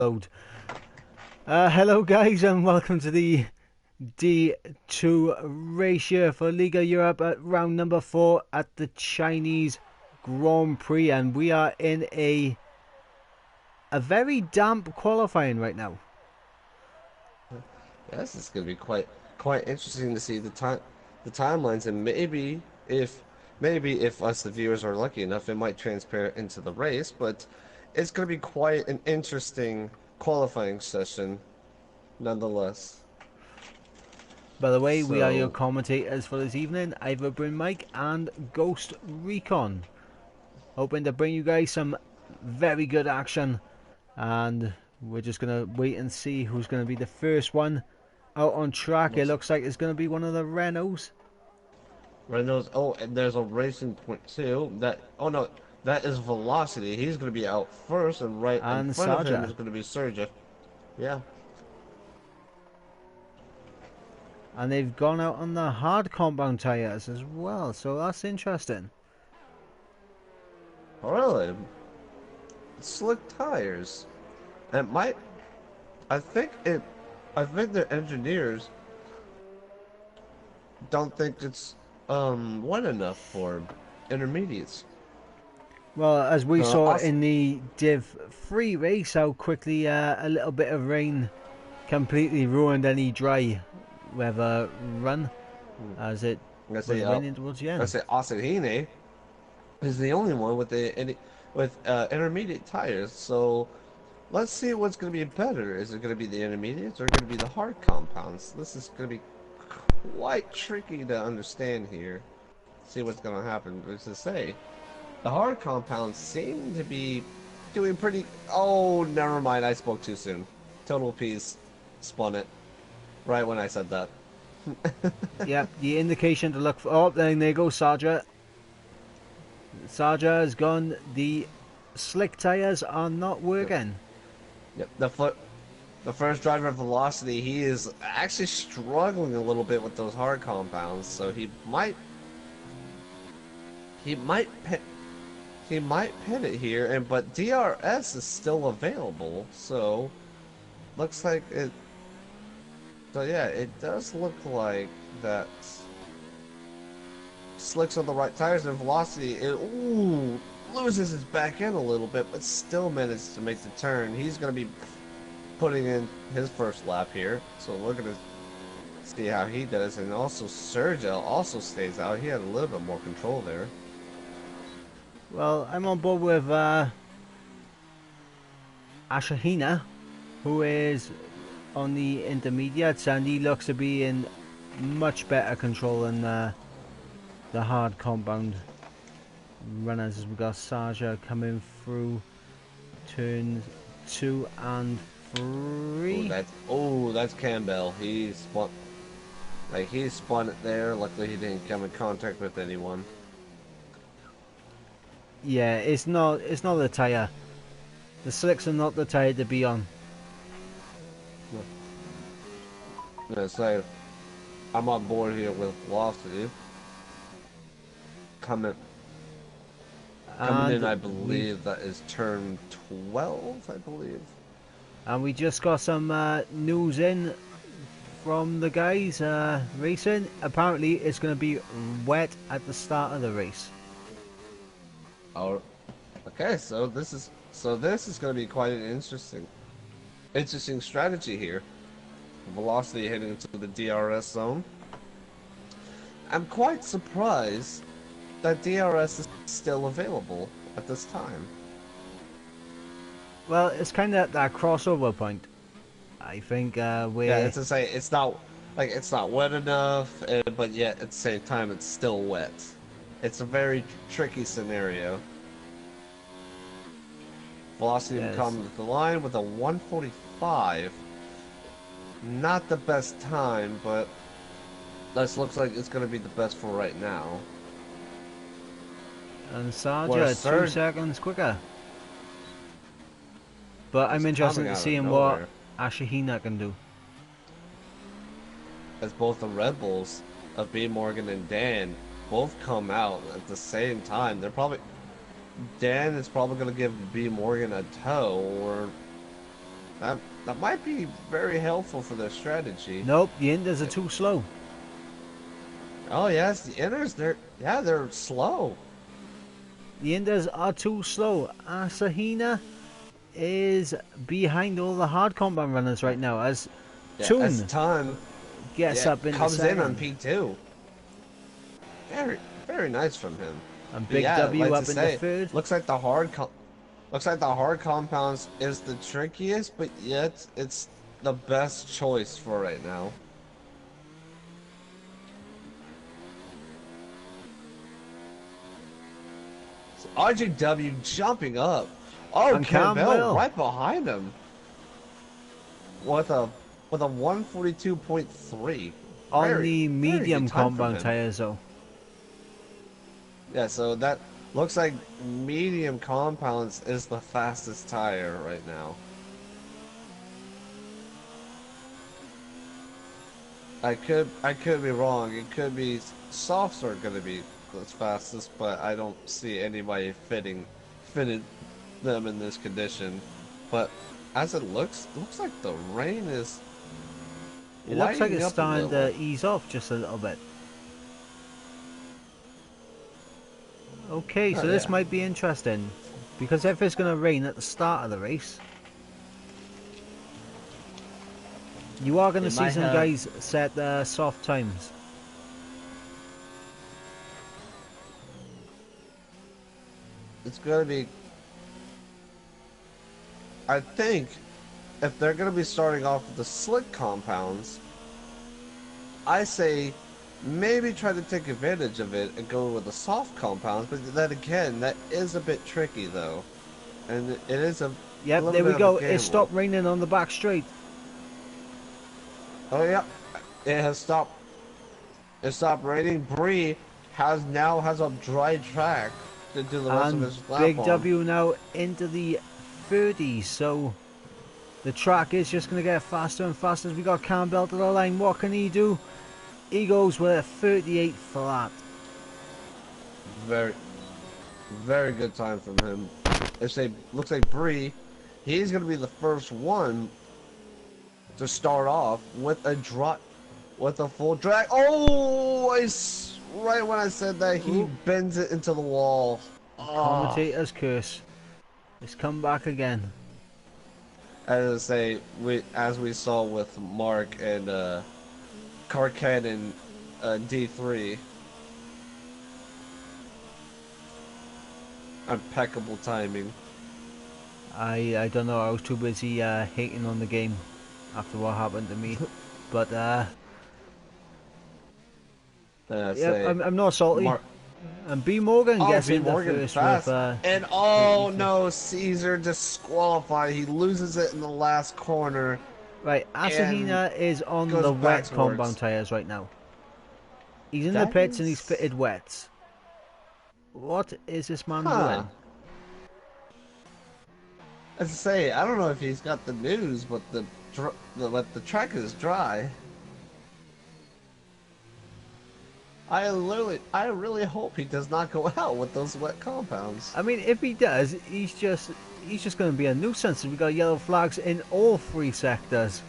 Load. Hello, guys, and welcome to the D2 race here for Liga Europe at round number 4 at the Chinese Grand Prix, and we are in a very damp qualifying right now. Yes, it's going to be quite interesting to see the timelines, and maybe if us the viewers are lucky enough, it might transfer into the race. But it's going to be quite an interesting qualifying session, nonetheless. By the way, we are your So commentators for this evening, Ivorbrin Mike and Ghost Recon. Hoping to bring you guys some very good action, and we're just going to wait and see who's going to be the first one out on track. It looks looks like it's going to be one of the Renaults. Reynolds. Oh, and there's a racing point too. Oh no, that is Velocity. He's going to be out first, and right in And front of him is Sarja. going to be Sergio. Yeah. And they've gone out on the hard compound tyres as well, so that's interesting. Really? Slick tires. It might. I think it. I think the engineers don't think it's wet enough for intermediates. Well, as we saw Also, in the Div 3 race, how quickly a little bit of rain completely ruined any dry weather run, as it I was say raining towards the I end. say Asahine is the only one with intermediate tires. So let's see what's going to be better. Is it going to be the intermediates or going to be the hard compounds? This is going to be quite tricky to understand here. See what's going to happen. As to say, the hard compounds seem to be doing pretty. Oh, never mind. I spoke too soon. Total Peace spun it right when I said that. Yep, the indication to look for. Oh, there goes Sarja. Sarja has gone. The slick tyres are not Yep. working. Yep. The first driver of Velocity, he is actually struggling a little bit with those hard compounds, so he might pit he might pit it here, and but DRS is still available, so looks like it. So yeah, it does look like that. Slicks on the right tires and Velocity, loses his back end a little bit, but still managed to make the turn. He's going to be putting in his first lap here, so we're going to see how he does. And also Sergio also stays out. He had a little bit more control there. Well, I'm on board with Ashahina, who is on the intermediates, and he looks to be in much better control than the hard compound runners. We've got Sarja coming through turns 2 and Oh, 3. that's Campbell. He spun it there. Luckily, he didn't come in contact with anyone. Yeah, it's not the tyre. The slicks are not the tyre to be on. Yeah, so I'm on board here with Velocity. Coming coming in, And I we've believe that is turn 12, I believe. and we just got some news in from the guys racing. Apparently, it's going to be wet at the start of the race. Oh, okay. So this is going to be quite an interesting strategy here. Velocity heading into the DRS zone. I'm quite surprised that DRS is still available at this time. Well, it's kind of that crossover point. I think Yeah, where it's to say it's not wet enough, but yet at the same time it's still wet. It's a very tricky scenario. Velocity will yes, come to the line with a 145. Not the best time, but this looks like it's going to be the best for right now. and Where Sarja 2 Surge seconds quicker. But I'm is interested coming in out of seeing what nowhere, Ashahina can do. as both the Red Bulls of B Morgan and Dan both come out at the same time. Dan is probably going to give B Morgan a tow, or That might be very helpful for their strategy. Nope, the Inders are too slow. Oh yes, the inners, they're slow. The Inders are too slow. Asahina is behind all the hard combat runners right now as Yeah, as Toon Ton gets up into comes in on second. P2. Very very nice from him. And But Big yeah, W like to up into say, third. looks like the hard compounds is the trickiest, but yet it's the best choice for right now. So RJW jumping up. Oh, And Campbell Campbell right behind him with a 142.3. on Very the very good medium time from compound him. tires though. Yeah, so that looks like medium compounds is the fastest tire right now. I could be wrong. It could be softs are gonna be the fastest, but I don't see anybody fitting them in this condition. But as it looks like the rain is It looks like lighting it's up a starting little. to ease off just a little bit. Okay, so Oh this yeah. might be interesting because if it's going to rain at the start of the race, you are going to It see might some have. guys set soft times. It's gonna be. I think if they're gonna be starting off with the slick compounds, I say maybe try to take advantage of it and go with the soft compounds. But then again, that is a bit tricky though, and it is a Yep, little there we bit of a go. It gamble. stopped raining on the back straight. Oh yeah, it has stopped. It stopped raining. Bree now has a dry track to do the rest of And his lap Big on. W now into the 30s, so the track is just going to get faster and faster as we got Campbell to the line. What can he do? He goes with a 38 flat. Very, very good time from him. Looks like Bree, he's gonna be the first one to start off with a full drag. Oh, right when I said that, he Ooh, bends it into the wall. Oh, commentator's curse. It's come back again. as I say, as we saw with Mark and Carcat in D3, impeccable timing. I don't know. I was too busy hating on the game after what happened to me. But yeah, Say I'm not salty. Mark. And B Morgan Oh, gets B. into Morgan first with fast. And oh 34. no, Caesar disqualified. He loses it in the last corner Right, and Asahina is on goes the wet backwards. compound tyres right now. He's in the That pits and he's is... fitted wets. What is this man Huh. doing? As I say, I don't know if he's got the news, but the track is dry. I really hope he does not go out with those wet compounds. I mean, if he does, he's just going to be a nuisance. We got yellow flags in all three sectors.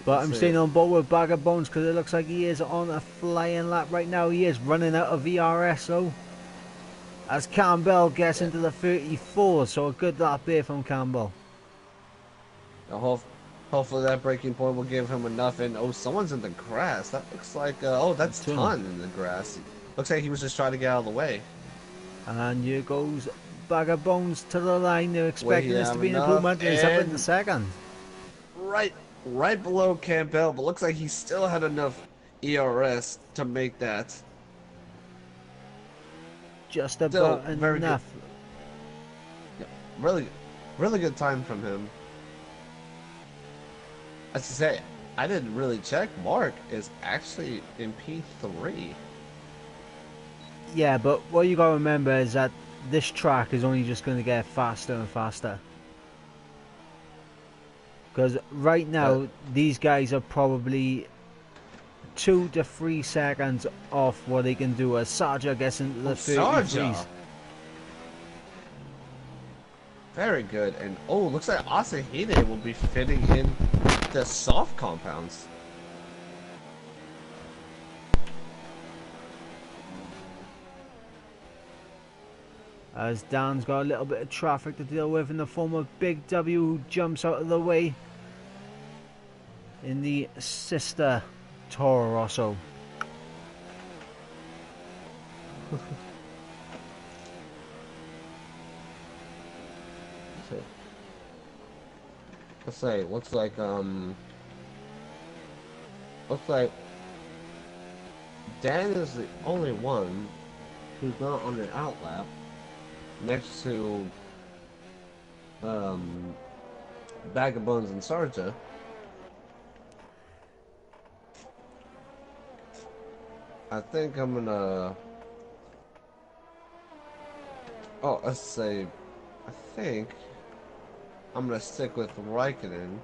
But I'm staying on board with Bag of Bones because it looks like he is on a flying lap right now. He is running out of VRSO. As Campbell gets into the 34, so a good lap there from Campbell. Hopefully that breaking point will give him enough. And oh, someone's in the grass. That looks like oh, that's Ton in the grass. Looks like he was just trying to get out of the way. And here goes Bag of Bones to the line. They're expecting this to be an improvement. He's up in the second. Right below Campbell, but looks like he still had enough ERS to make that. Just about very enough. Good. Yeah, really good time from him. As to say, I didn't really check. Mark is actually in P3. Yeah, but what you gotta remember is that this track is only just going to get faster and faster. Because right now, these guys are probably 2 to 3 seconds off what they can do as Sarja gets into the 33s. Very good. And oh, looks like Asahine will be fitting in the soft compounds. As Dan's got a little bit of traffic to deal with in the form of Big W, who jumps out of the way in the sister Toro Rosso. Let's say, looks like Dan is the only one who's not on the outlap next to Bag of Bones and Sarja. I think I'm gonna. Oh, let's say. I think I'm gonna stick with Raikkonen,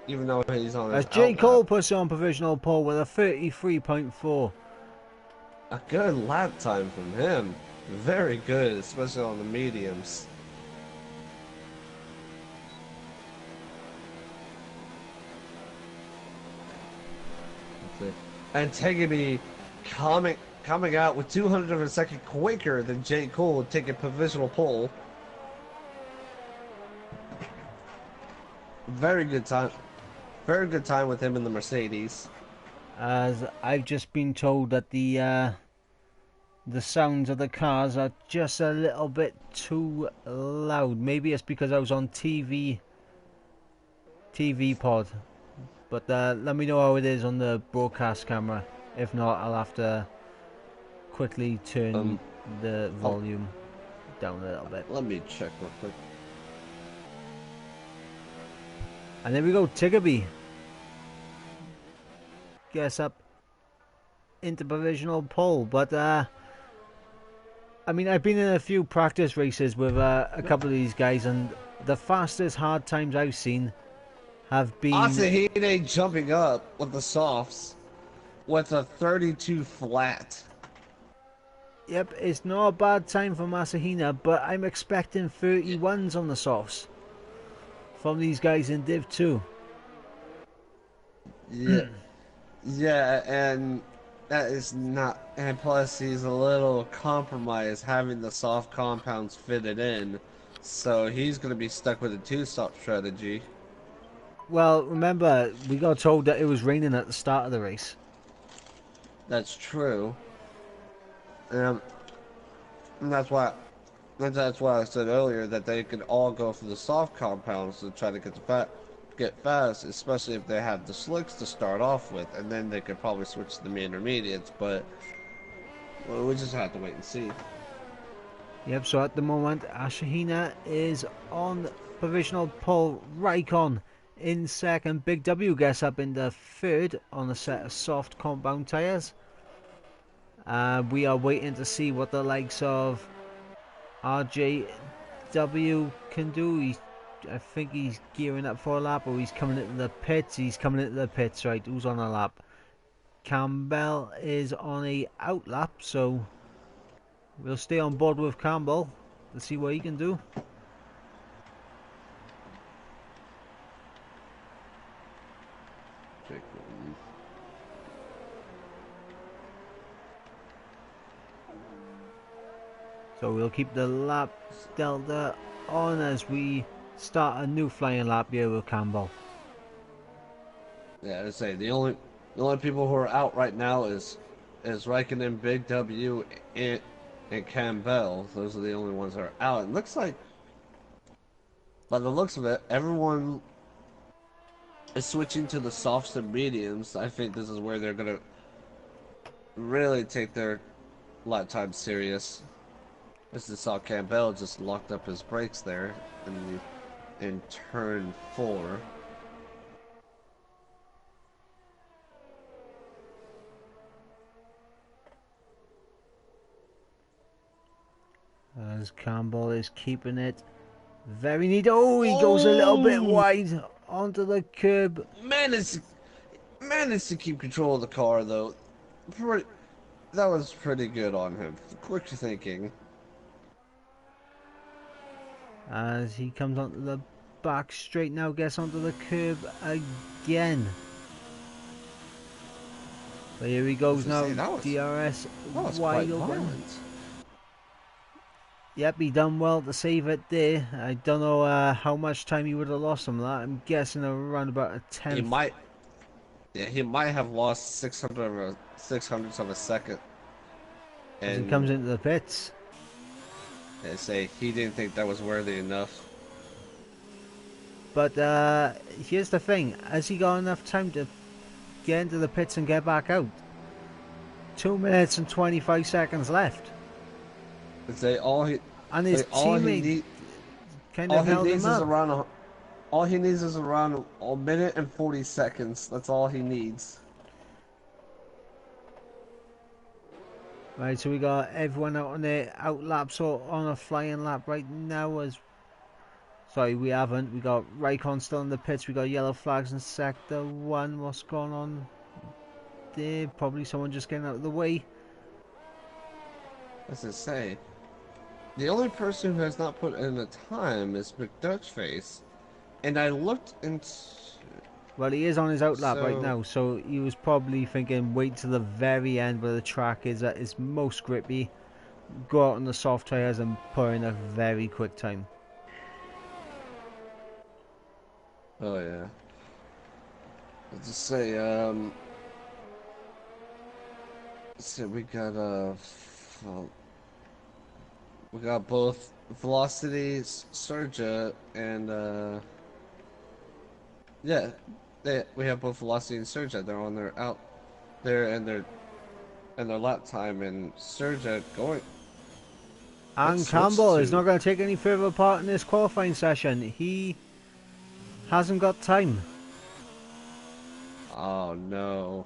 even though he's on his As J. outlap. Cole puts on provisional pole with a 33.4. A good lap time from him. Very good, especially on the mediums. And Tegami coming out with 200 of a second quicker than J. Cole taking provisional pole. Very good time. Very good time with him in the Mercedes. As I've just been told that the sounds of the cars are just a little bit too loud. Maybe it's because I was on TV pod. But let me know how it is on the broadcast camera. If not, I'll have to quickly turn the volume down a little bit. Let me check real quick. And there we go, Tiggerby gets up into provisional pole. But I mean, I've been in a few practice races with a couple of these guys, and the fastest hard times I've seen have been Asahine jumping up with the softs with a 32 flat. Yep, it's not a bad time for Masahina, but I'm expecting 31s on the softs from these guys in Div 2. Yeah. Yeah, and that is not, and plus he's a little compromised having the soft compounds fitted in, so he's going to be stuck with a two-stop strategy. Well, remember, we got told that it was raining at the start of the race. That's true. And that's why I said earlier that they could all go for the soft compounds to try to get fast, especially if they have the slicks to start off with, and then they could probably switch to the intermediates, but well, we just have to wait and see. Yep, so at the moment, Asahina is on provisional pole. Raikon in second. Big W gets up in the third on a set of soft compound tyres. We are waiting to see what the likes of RJW can do. I think he's gearing up for a lap, or he's coming into the pits. He's coming into the pits, right? Who's on a lap? Campbell is on a out lap, so we'll stay on board with Campbell to see what he can do. So we'll keep the lap delta on as we start a new flying lap here with Campbell. Yeah, I say the only people who are out right now is Raikkonen, Big W, and Campbell. Those are the only ones that are out. It looks like, by the looks of it, everyone is switching to the softs and mediums. I think this is where they're gonna really take their lap time serious. As I saw Campbell just locked up his brakes there in turn 4. As Campbell is keeping it very neat. Oh, he goes a little bit wide onto the curb. Managed to keep control of the car though. That was pretty good on him. Quick thinking. as he comes onto the back straight now, gets onto the curb again. But here he goes now, DRS that was wide quite open. violent. Yep, he done well to save it there. I don't know how much time he would have lost from that. I'm guessing around about a 10th. He might have lost 600ths of a second. As he comes into the pits. They say he didn't think that was worthy enough. But here's the thing, has he got enough time to get into the pits and get back out? 2 minutes and 25 seconds left. And his teammate kind of held him up. All he needs is around a minute and 40 seconds. That's all he needs. Right, so we got everyone out on their out laps or on a flying lap right now. Sorry, we haven't. We got Raikkonen still in the pits. We got yellow flags in sector 1. What's going on there? Probably someone just getting out of the way. As I say, the only person who has not put in the time is McDutchface. And I looked into... Well, he is on his out lap right now, so he was probably thinking wait till the very end where the track is at its most grippy, go out on the soft tyres and put in a very quick time. Oh yeah. Let's just say, so we got both Velocity, Surja, and yeah, we have both Velocity and Surja. They're on their out there and their lap time, and Surja going. And Campbell is not going to take any further part in this qualifying session. He hasn't got time. Oh no.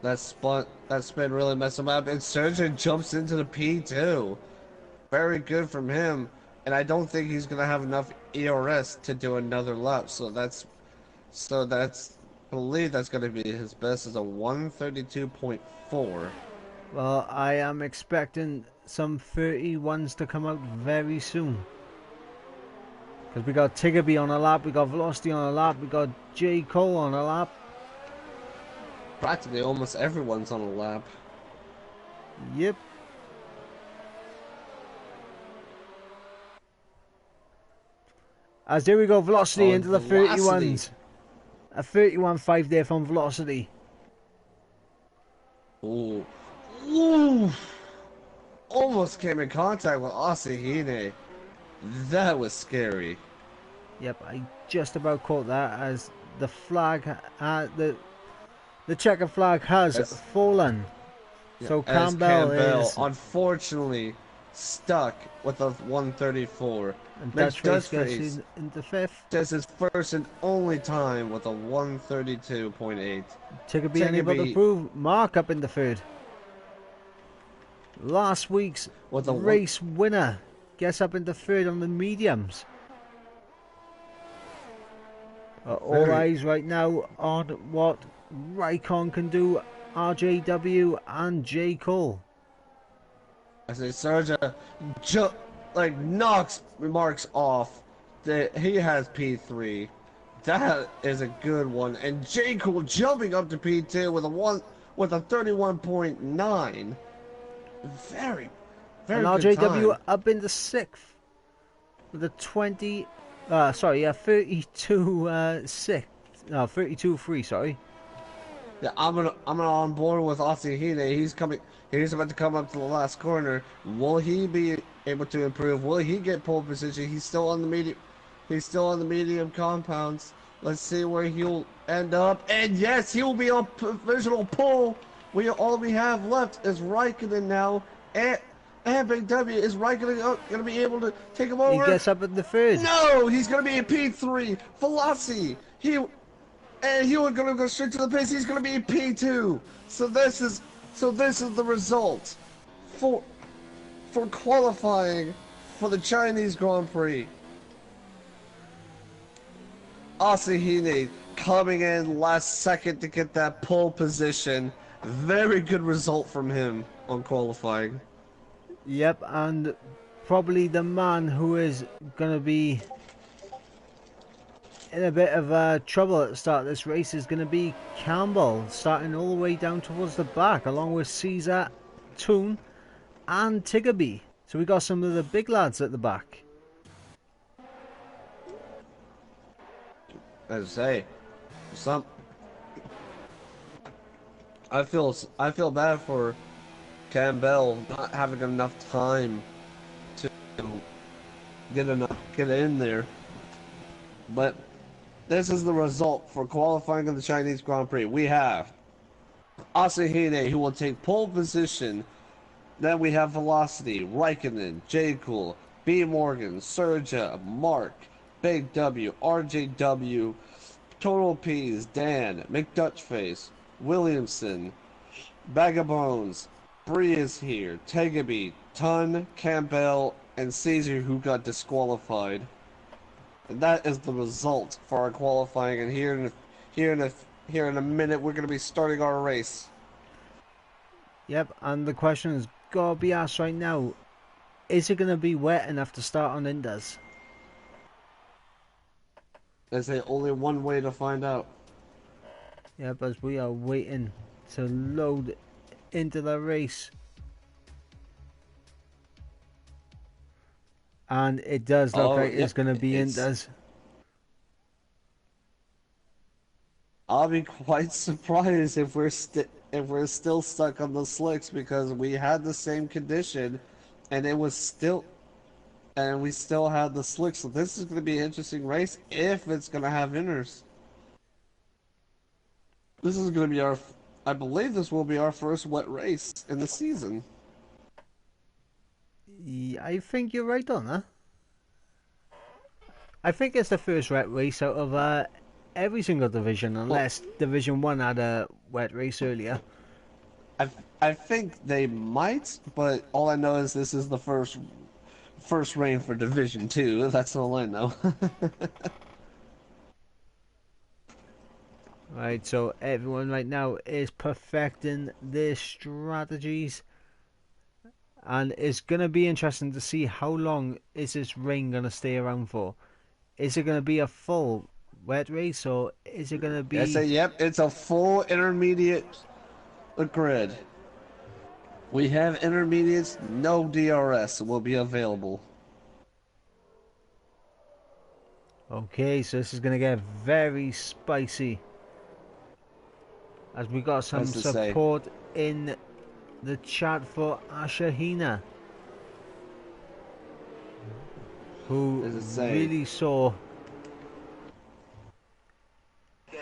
That spin really messed him up, and Surgeon jumps into the P2. Very good from him, and I don't think he's gonna have enough ERS to do another lap. So that's I believe that's gonna be his best is a 132.4. Well, I am expecting some 31s to come out very soon. Because we got Tiggerby on a lap, we got Velocity on a lap, we got J. Cole on a lap. Practically almost everyone's on a lap. Yep. As there we go, Velocity into the 31s. A 31.5 there from Velocity. Ooh. Ooh. Almost came in contact with Asahine. That was scary. Yep, I just about caught that as the flag, the checker flag has fallen. Yeah, so Campbell is unfortunately stuck with a 134. And Dutchface gets into 5th. That's his first and only time with a 132.8. Tiggerby unable to prove. Mark up in the 3rd. Last week's race winner gets up into 3rd on the mediums. All eyes right now on what Raikkonen can do, RJW and J. Cole. I say Sergio knocks Marks off. He has P3. That is a good one. And J. Cole jumping up to P2 with a 31.9. Very and good RJW time. up in the 6th with a 32.3, sorry. Yeah, I'm on board with Asahine. He's about to come up to the last corner. Will he be able to improve? Will he get pole position? He's still on the medium compounds. Let's see where he'll end up. And yes, he will be on provisional pole. All we have left is Raikkonen now. And Big W, is Raikkonen going to be able to take him over? He gets up in the 3rd. No, he's going to be in P3. Velocity. He was going to go straight to the pits. He's going to be in P2. So this is the result for qualifying for the Chinese Grand Prix. Asahine coming in last second to get that pole position. Very good result from him on qualifying. Yep, and probably the man who is going to be in a bit of trouble at the start of this race is going to be Campbell, starting all the way down towards the back, along with Caesar, Toon, and Tiggerby. So we got some of the big lads at the back. As I say, some I feel bad for Campbell not having enough time to get in there, but this is the result for qualifying in the Chinese Grand Prix. We have Asahine, who will take pole position. Then we have Velocity, Raikkonen, J. Cool, B. Morgan, Serja, Mark, Big W, RJW, Total P's, Dan, McDutchface, Williamson, Bag of Bones, Bree is here, Tegaby, Ton, Campbell, and Caesar, who got disqualified. And that is the result for our qualifying. And here in a minute, we're going to be starting our race. Yep, and the question is gotta be asked right now: is it going to be wet enough to start on Indus? There's only one way to find out. Yep, as we are waiting to load into the race. And it does look like it's going to be Indus. I'll be quite surprised if we're still stuck on the slicks, because we had the same condition and we still had the slicks. So this is going to be an interesting race if it's going to have inners. This is going to be I believe this will be our first wet race in the season. Yeah, I think you're right on that. I think it's the first wet race out of every single division, unless Division 1 had a wet race earlier. I think they might, but all I know is this is the first rain for Division 2. That's all I know. Right, so everyone right now is perfecting their strategies, and it's going to be interesting to see how long is this rain going to stay around for. Is it going to be a full wet race, or is it going to be... Yep, it's a full intermediate grid. We have intermediates, no DRS will be available. Okay, so this is going to get very spicy, as we got some support in the chat for Asahine, who really saw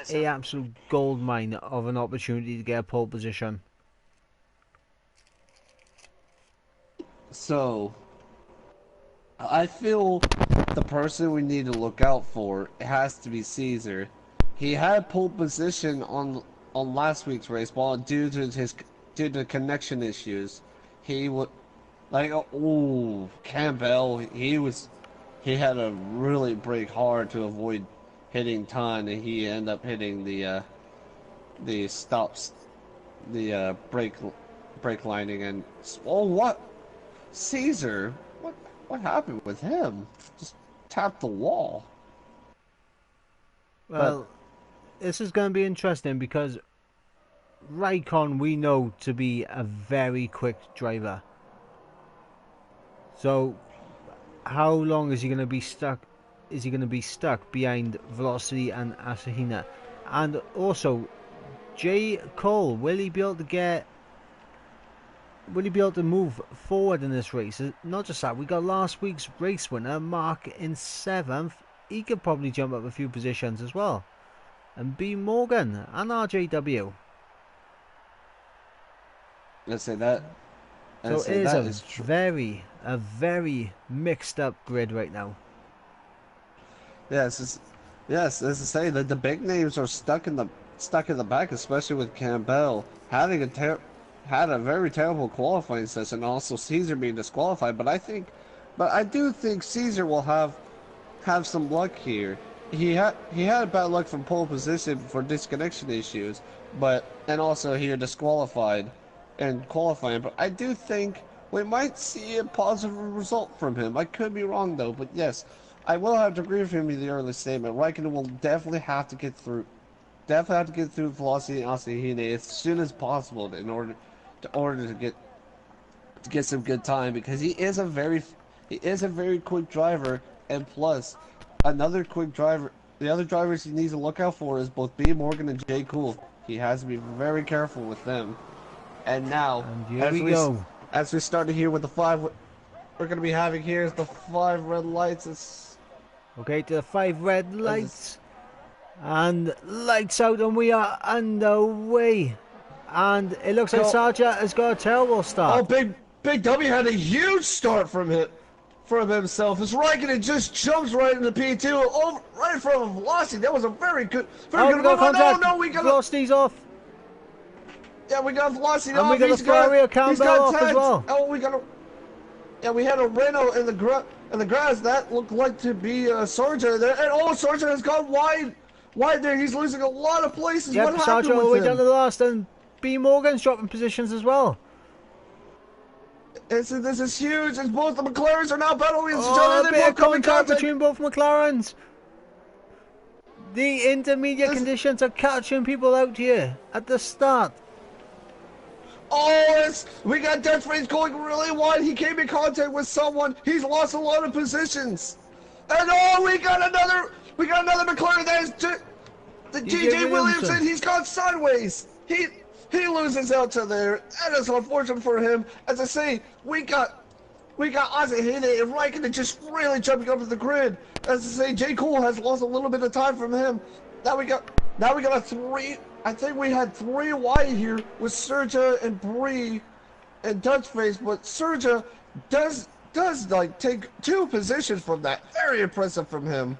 an absolute goldmine of an opportunity to get a pole position. So, I feel the person we need to look out for has to be Caesar. He had pole position on last week's race, but due to connection issues, he would Campbell. He had to really brake hard to avoid hitting Ton, and he ended up hitting the brake lining, and what? Caesar, what happened with him? Just tapped the wall. Well, this is going to be interesting because Raikkonen we know to be a very quick driver. So, how long is he going to be stuck? Is he going to be stuck behind Velocity and Asahine? And also, J. Cole, will he be able to move forward in this race? Not just that, we got last week's race winner, Mark, in 7th. He could probably jump up a few positions as well. And B. Morgan and RJW. Let's say that. So it is a very mixed up grid right now. Yes, as I say, that the big names are stuck in the back, especially with Campbell having had a very terrible qualifying session, and also Caesar being disqualified. But I do think Caesar will have some luck here. He had bad luck from pole position for disconnection issues, and also here disqualified and qualifying. But I do think we might see a positive result from him. I could be wrong though, but yes, I will have to agree with him in the early statement. Raikkonen will definitely have to get through. Definitely have to get through Velocity and Asahine as soon as possible in order to get some good time, because he is a very quick driver, and plus another quick driver. The other drivers he needs to look out for is both B Morgan and J Cool. He has to be very careful with them. And now, And here we go. As we start to hear with the 5 we're going to be having here is the 5 red lights. It's Okay, to the 5 red lights. And lights out, and we are underway. And it looks like Sarja has got a terrible start. Oh, Big W had a huge start from himself. As Raikkonen just jumps right into P2 over right in front of Velocity. That was a very good Oh, we got contact. no, we got Velocity's off. Yeah, we got Velocity And off. we got the Ferrari Campbell off as well. Oh, we had a Renault in the grass. That looked like to be Sarja there. And Sarja has gone wide there. He's losing a lot of places. Yep, What happened Sarja all the way with down him? to the last, and B Morgan's dropping positions as well. This is huge. It's both the McLarens are now battling each Oh, other. a They bit of both come in contact contact. between both McLarens. The intermediate conditions are catching people out here at the start. Oh, we got Death Race going really wide. He came in contact with someone. He's lost a lot of positions. And we got another McLaren. That is the J.J. Williamson. He's gone sideways. He loses out to there. That is unfortunate for him. As I say, we got Asahine and Raikkonen just really jumping up to the grid. As I say, J. Cole has lost a little bit of time from him. Now we got a 3. I think we had 3 wide here with Serja and Bree and Dutchface, but Serja does like take 2 positions from that. Very impressive from him.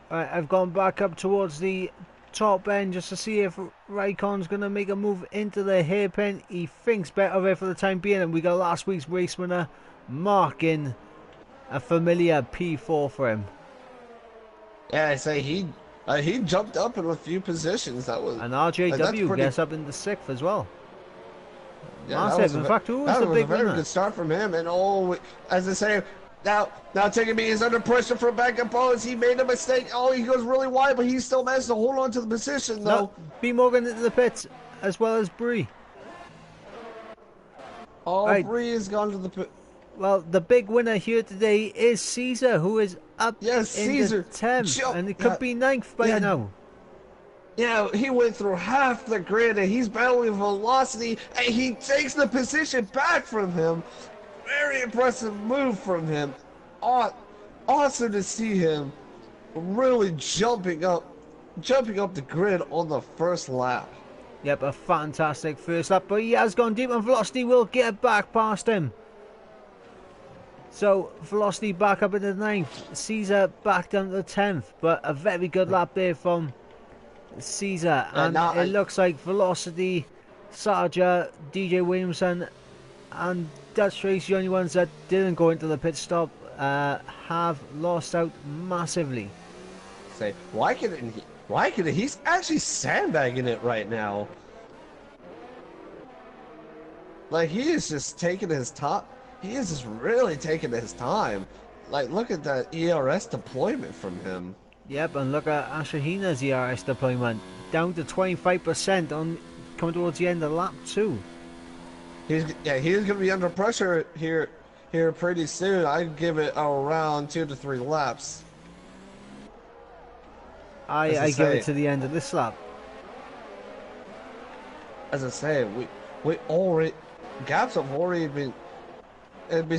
Right, I've gone back up towards the top end just to see if Raikon's going to make a move into the hairpin. He thinks better of it for the time being, and we got last week's race winner marking a familiar P4 for him. Yeah, I say he jumped up in a few positions. That was and RJW gets up into 6th as well. Yeah, massive. In fact, who was the big winner? That was a very good start from him. And as I say, now Tigamy is under pressure from backup points. He made a mistake. He goes really wide, but he still managed to hold on to the position though. No, B Morgan into the pits as well as Bree. Right. Bree has gone to the pit. Well, the big winner here today is Caesar, who is up in the 10th, and it could be 9th by now. Yeah, he went through half the grid, and he's battling Velocity, and he takes the position back from him. Very impressive move from him. Awesome to see him really jumping up the grid on the first lap. Yep, a fantastic first lap, but he has gone deep, and Velocity will get back past him. So, Velocity back up into the 9th, Caesar back down to the 10th, but a very good lap there from Caesar, and it looks like Velocity, Sarja, DJ Williamson, and Dutch Race, the only ones that didn't go into the pit stop, have lost out massively. Say, why can he's actually sandbagging it right now. Like, he is just taking his time. He is just really taking his time. Like, look at that ERS deployment from him. Yep, and look at Asahina's ERS deployment. Down to 25% on coming towards the end of lap 2. He's going to be under pressure here pretty soon. I'd give it around 2 to 3 laps. I give it to the end of this lap. As I say, we already gaps have already been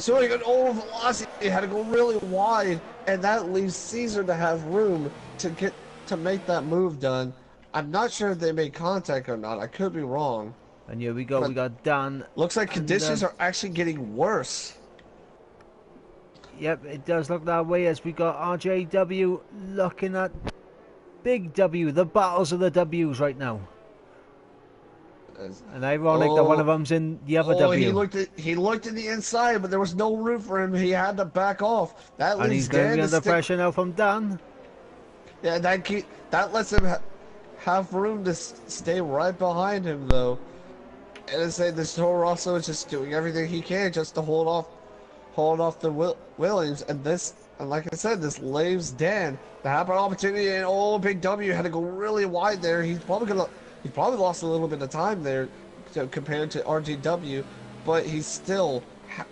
showing an old Velocity. It had to go really wide, and that leaves Caesar to have room to make that move done. I'm not sure if they made contact or not. I could be wrong. And here we go. We got Dan. Looks like conditions are actually getting worse. Yep, it does look that way as we got RJW looking at Big W. The battles of the W's right now. And ironic that one of them's in the other W. He looked at the inside, but there was no room for him. He had to back off. And he's going to be under pressure now from Dan. Yeah, that lets him have room to stay right behind him, though. And I say this Toro Rosso is just doing everything he can just to hold off the Williams, and this, and like I said, this leaves Dan to have an opportunity, and Big W had to go really wide there. He probably lost a little bit of time there compared to RJW, but he still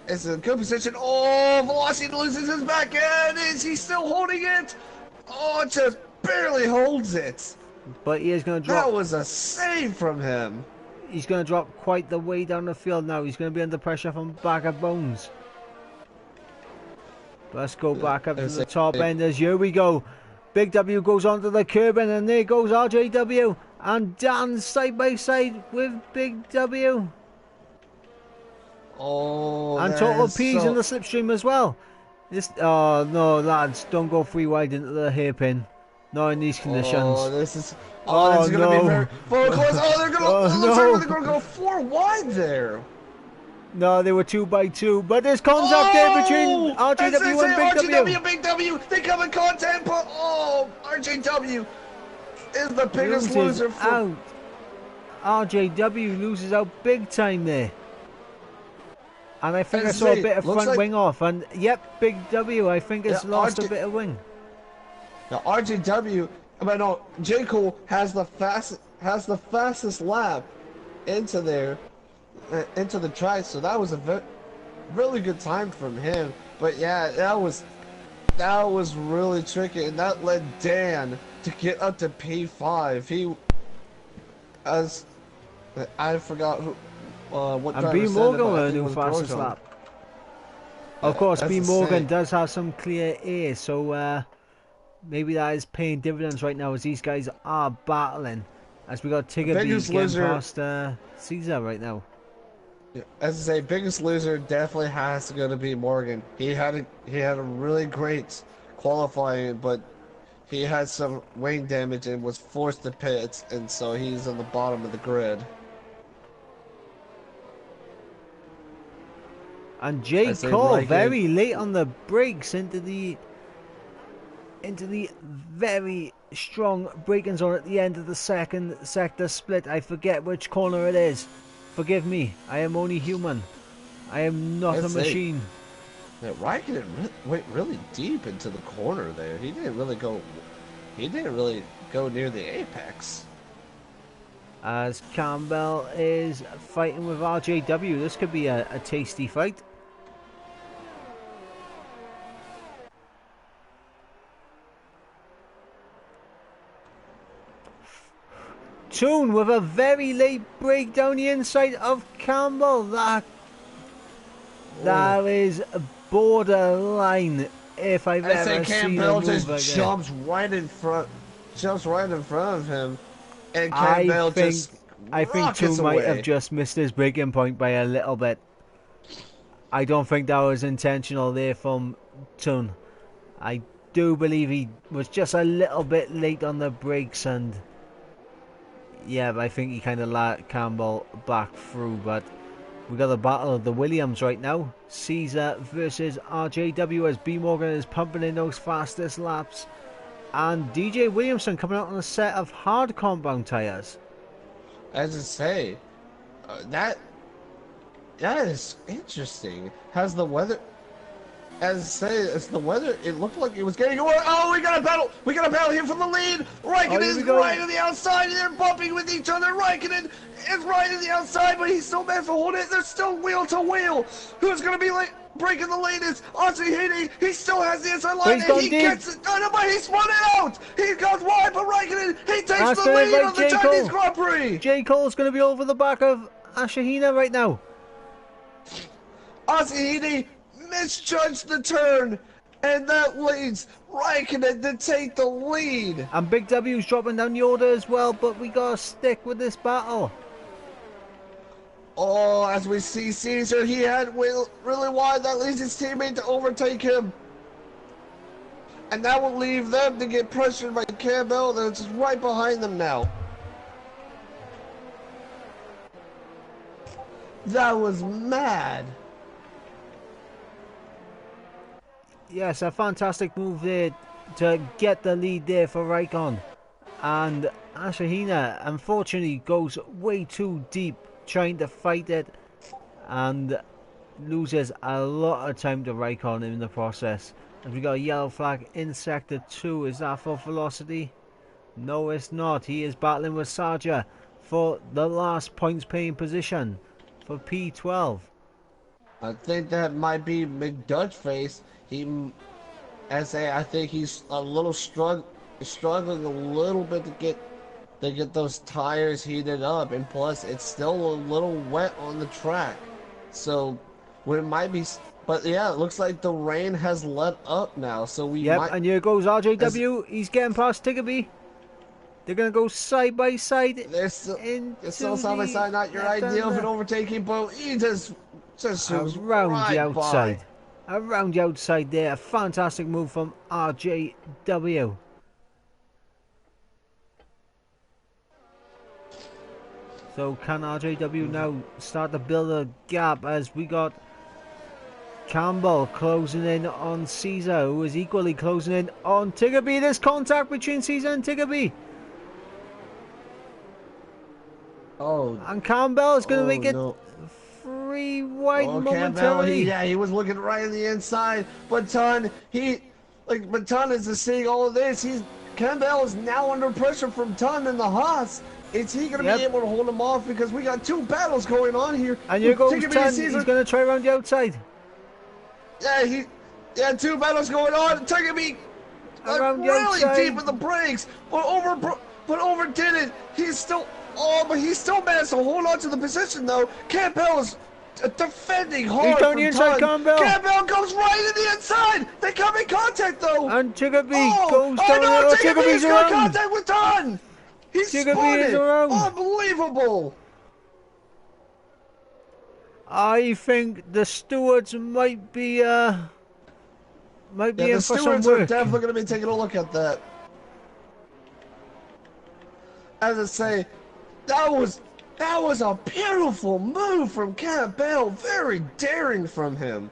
is in a good position. Oh, Velocity loses his back end. Is he still holding it? Oh, just barely holds it. But he is going to drop. That was a save from him. He's going to drop quite the way down the field now. He's going to be under pressure from Bag of Bones. Let's go back up to the top enders. Here we go. Big W goes onto the curb, and there goes RJW. And Dan side by side with Big W. Oh, and Total P's in the slipstream as well. Oh no, lads, don't go free wide into the hairpin. Not in these conditions. Oh, this is going to be very close. Oh, they're going to go 4 wide there. No, they were 2 by 2, but there's contact there between RJW and Big W. They come in contact, but RJW is the biggest loser. Out. RJW loses out big time there. And I think I saw a bit of front wing off, and yep, Big W, I think has lost a bit of wing. Now J. Cole has the fastest lap into there, into the track, so that was a really good time from him. But yeah, that was really tricky, and that led Dan to get up to P5. I forgot who. What and B Morgan with a new fastest lap. Of course, B Morgan does have some clear air, so maybe that is paying dividends right now as these guys are battling. As we got Tigger B getting past Caesar right now. As I say, biggest loser definitely has to go to B Morgan. He had a really great qualifying, but he had some wing damage and was forced to pit, and so he's on the bottom of the grid. And J. Cole very late on the brakes into the very strong braking zone at the end of the second sector split. I forget which corner it is. Forgive me. I am only human. I am not a machine. Yeah, Raikkonen went really deep into the corner there. He didn't really go near the apex. As Campbell is fighting with RJW. This could be a tasty fight. Toon with a very late break down the inside of Campbell. That is borderline if I've ever seen a move like that. Jumps right in front of him, and Campbell I think Toon might have just missed his breaking point by a little bit. I don't think that was intentional there from Toon. I do believe he was just a little bit late on the brakes, and yeah, I think he kind of let Campbell back through. But we got the battle of the Williams right now. Caesar versus RJW as B Morgan is pumping in those fastest laps, and DJ Williamson coming out on a set of hard compound tyres. As I say, that is interesting. Has the weather? As I say, it's the weather. It looked like it was getting away. Oh, we got a battle! We got a battle here from the lead. Raikkonen is right on the outside. They're bumping with each other. Raikkonen is right on the outside, but he's still meant for holding it. They're still wheel to wheel. Who's gonna be breaking the latest? Asahini. He still has the inside line, and he gets it. Oh, no, but he spun it out. He goes wide, but Raikkonen he takes the lead on the Chinese Grand Prix. J. Cole's gonna be over the back of Asahina right now. Asahini misjudged the turn, and that leads Raikkonen to take the lead. And Big W's dropping down the order as well, but we gotta stick with this battle. Oh, as we see Caesar, he had really wide. That leads his teammate to overtake him, and that will leave them to get pressured by Campbell. That's right behind them now. That was mad. Yes, a fantastic move there to get the lead there for Raikkonen. And Asahina, unfortunately, goes way too deep trying to fight it and loses a lot of time to Raikkonen in the process. And we got a yellow flag in sector 2. Is that for Velocity? No, it's not. He is battling with Sarja for the last points paying position for P12. I think that might be McDutchface. I think he's a little struggling a little bit to get those tires heated up, and plus it's still a little wet on the track. So, it might be, but yeah, it looks like the rain has let up now. So we might. And here goes RJW. He's getting past Tiggerby. They're gonna go side by side. They're still side by side. Not your ideal for an overtaking, but he just around right the outside. By. Around the outside there. A fantastic move from RJW. So can RJW now start to build a gap as we got Campbell closing in on Caesar, who is equally closing in on Tiggerby. There's contact between Caesar and Tiggerby. Oh. And Campbell is going to make it no. 3 wide momentarily. Campbell, he was looking right in the inside. But Ton is just seeing all of this. Campbell is now under pressure from Ton and the Haas. Is he going to be able to hold him off? Because we got 2 battles going on here. And here goes Ton. He's going to try around the outside. Yeah, 2 battles going on. Tiggerby really deep in the brakes, but overdid it. But he still managed to hold on to the position though. Campbell is defending hard. He's going inside Campbell. Campbell goes right in the inside. They come in contact though. And Tiggerby goes down. No, Tiggerby's got contact with Ton. He's Tiggerby is around. Unbelievable. I think the stewards might be in for some work. The stewards are definitely going to be taking a look at that. As I say, that was a beautiful move from Campbell. Very daring from him.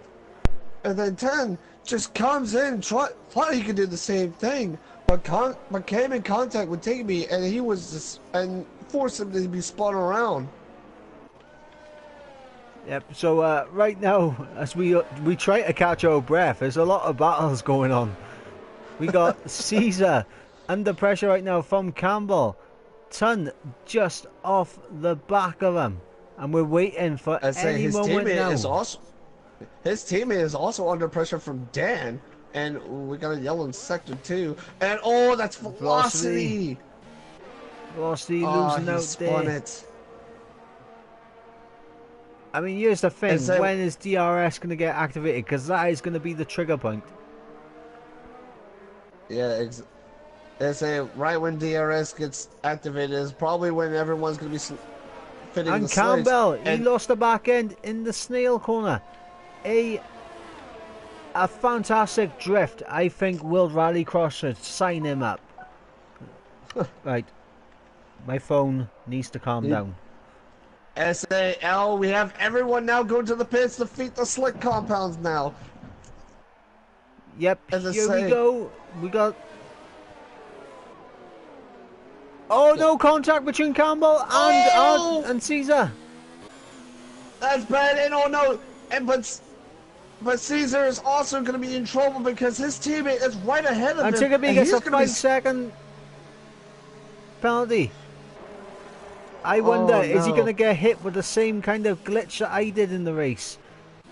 And then 10 just comes in, thought he could do the same thing, but came in contact with Tiggerby, and forced him to be spun around. Yep. So right now, as we try to catch our breath, there's a lot of battles going on. We got Caesar under pressure right now from Campbell. Ton just off the back of him, and we're waiting for any moment now. His teammate is also under pressure from Dan, and we got a yellow in sector 2. And that's Velocity. Velocity losing out spun there. It. I mean, here's the thing: when is DRS going to get activated? Because that is going to be the trigger point. Yeah, right when DRS gets activated is probably when everyone's going to be fitting and the Campbell, he lost the back end in the snail corner. A fantastic drift. I think World Rallycross should sign him up. Right, my phone needs to calm down. SAL, we have everyone now going to the pits to defeat the slick compounds now. Yep, here we go. We got... no contact between Campbell and Caesar. That's bad. And but Caesar is also going to be in trouble because his teammate is right ahead of him. And Tiggerby gets a 5-second penalty. I wonder, is he going to get hit with the same kind of glitch that I did in the race?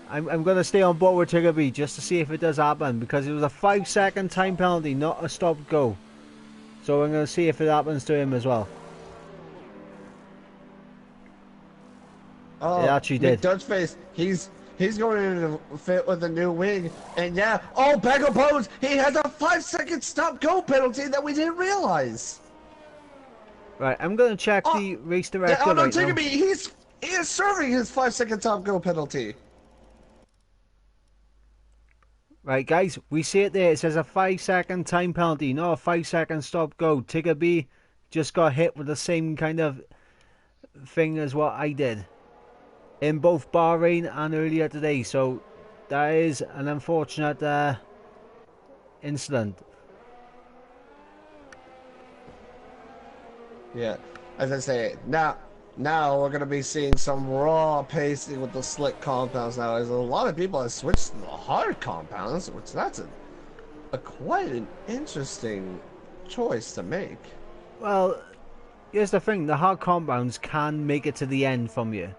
I'm going to stay on board with Tiggerby just to see if it does happen, because it was a 5-second time penalty, not a stop-go. So I'm going to see if it happens to him as well. It actually did. Dutchface, he's going to fit with a new wing, and Bagel Bones, he has a 5-second stop-go penalty that we didn't realize. Right, I'm going to check the race director right now. Tiggerby, he is serving his 5-second stop-go penalty. Right, guys, we see it there. It says a 5-second time penalty, not a 5-second stop-go. Tiggerby just got hit with the same kind of thing as what I did in both Bahrain and earlier today. So that is an unfortunate incident. Yeah, as I say, now Now we're gonna be seeing some raw pacing with the slick compounds now. There's a lot of people have switched to the hard compounds, which that's a quite an interesting choice to make. Well, here's the thing: the hard compounds can make it to the end from you.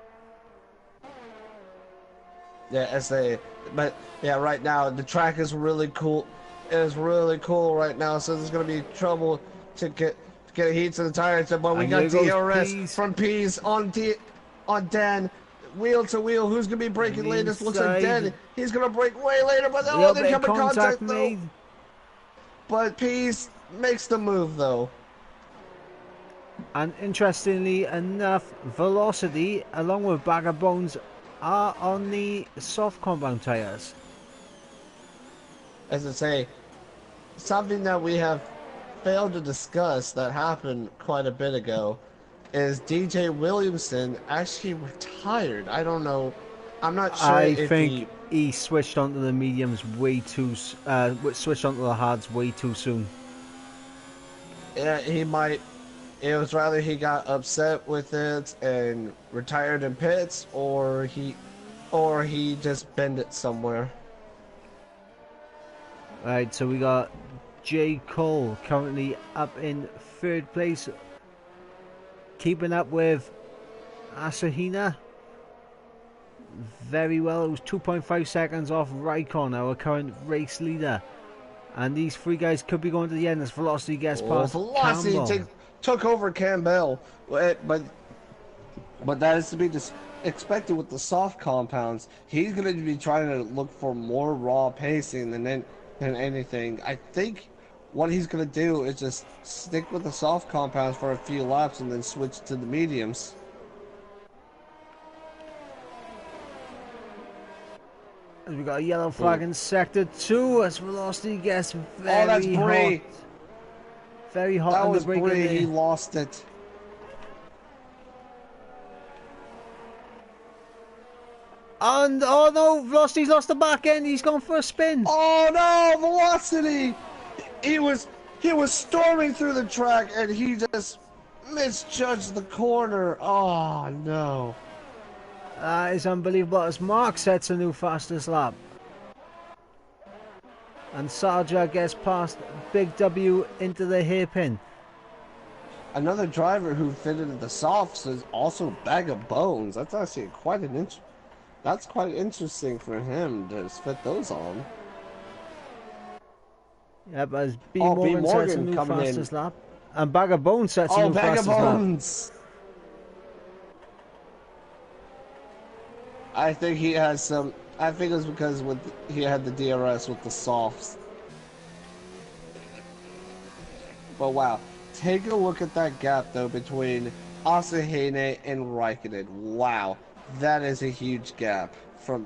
Yeah, but yeah, right now the track is really cool. It is really cool right now, so there's gonna be trouble to get heat to the tires. But we And got here goes DRS Pease. from Pease on Dan, wheel to wheel. Who's gonna be braking The latest? Looks like inside. Dan. He's gonna brake way later, but Little oh, bit they of come in contact though. made. But Pease makes the move though. And interestingly enough, Velocity, along with Bag of Bones, are on the soft compound tyres. As I say, something that we have failed to discuss that happened quite a bit ago is DJ Williamson actually retired. I don't know. I'm not sure I if think he switched onto the mediums way too, switched onto the hards way too soon. yeah, he might. It was rather he got upset with it and retired in pits, or he just bent it somewhere. Right, so we got J. Cole currently up in third place, keeping up with Asahina very well. It was 2.5 seconds off Raikkonen, our current race leader. And these three guys could be going to the end as Velocity gets past Velocity took over Campbell, but that is to be expected with the soft compounds. He's going to be trying to look for more raw pacing than anything. I think what he's going to do is just stick with the soft compounds for a few laps and then switch to the mediums. We got a yellow flag in sector 2 as Velocity gets very that's Brie. hot. Very hot That on the was brake. Brie. He lost it. And oh no, Velocity's lost the back end. He's gone for a spin. Oh no, Velocity! He was storming through the track and he just misjudged the corner. Oh no. That is unbelievable as Mark sets a new fastest lap. And Sarja gets past Big W into the hairpin. Another driver who fitted the softs is also Bag of Bones. That's actually that's quite interesting for him to fit those on. Yep, as B. Morgan sets a new fastest lap. And Bag of Bones sets a new fastest lap. Bones! I think he has some. I think it's because he had the DRS with the softs. But wow, take a look at that gap though between Asahine and Raikkonen. Wow, that is a huge gap for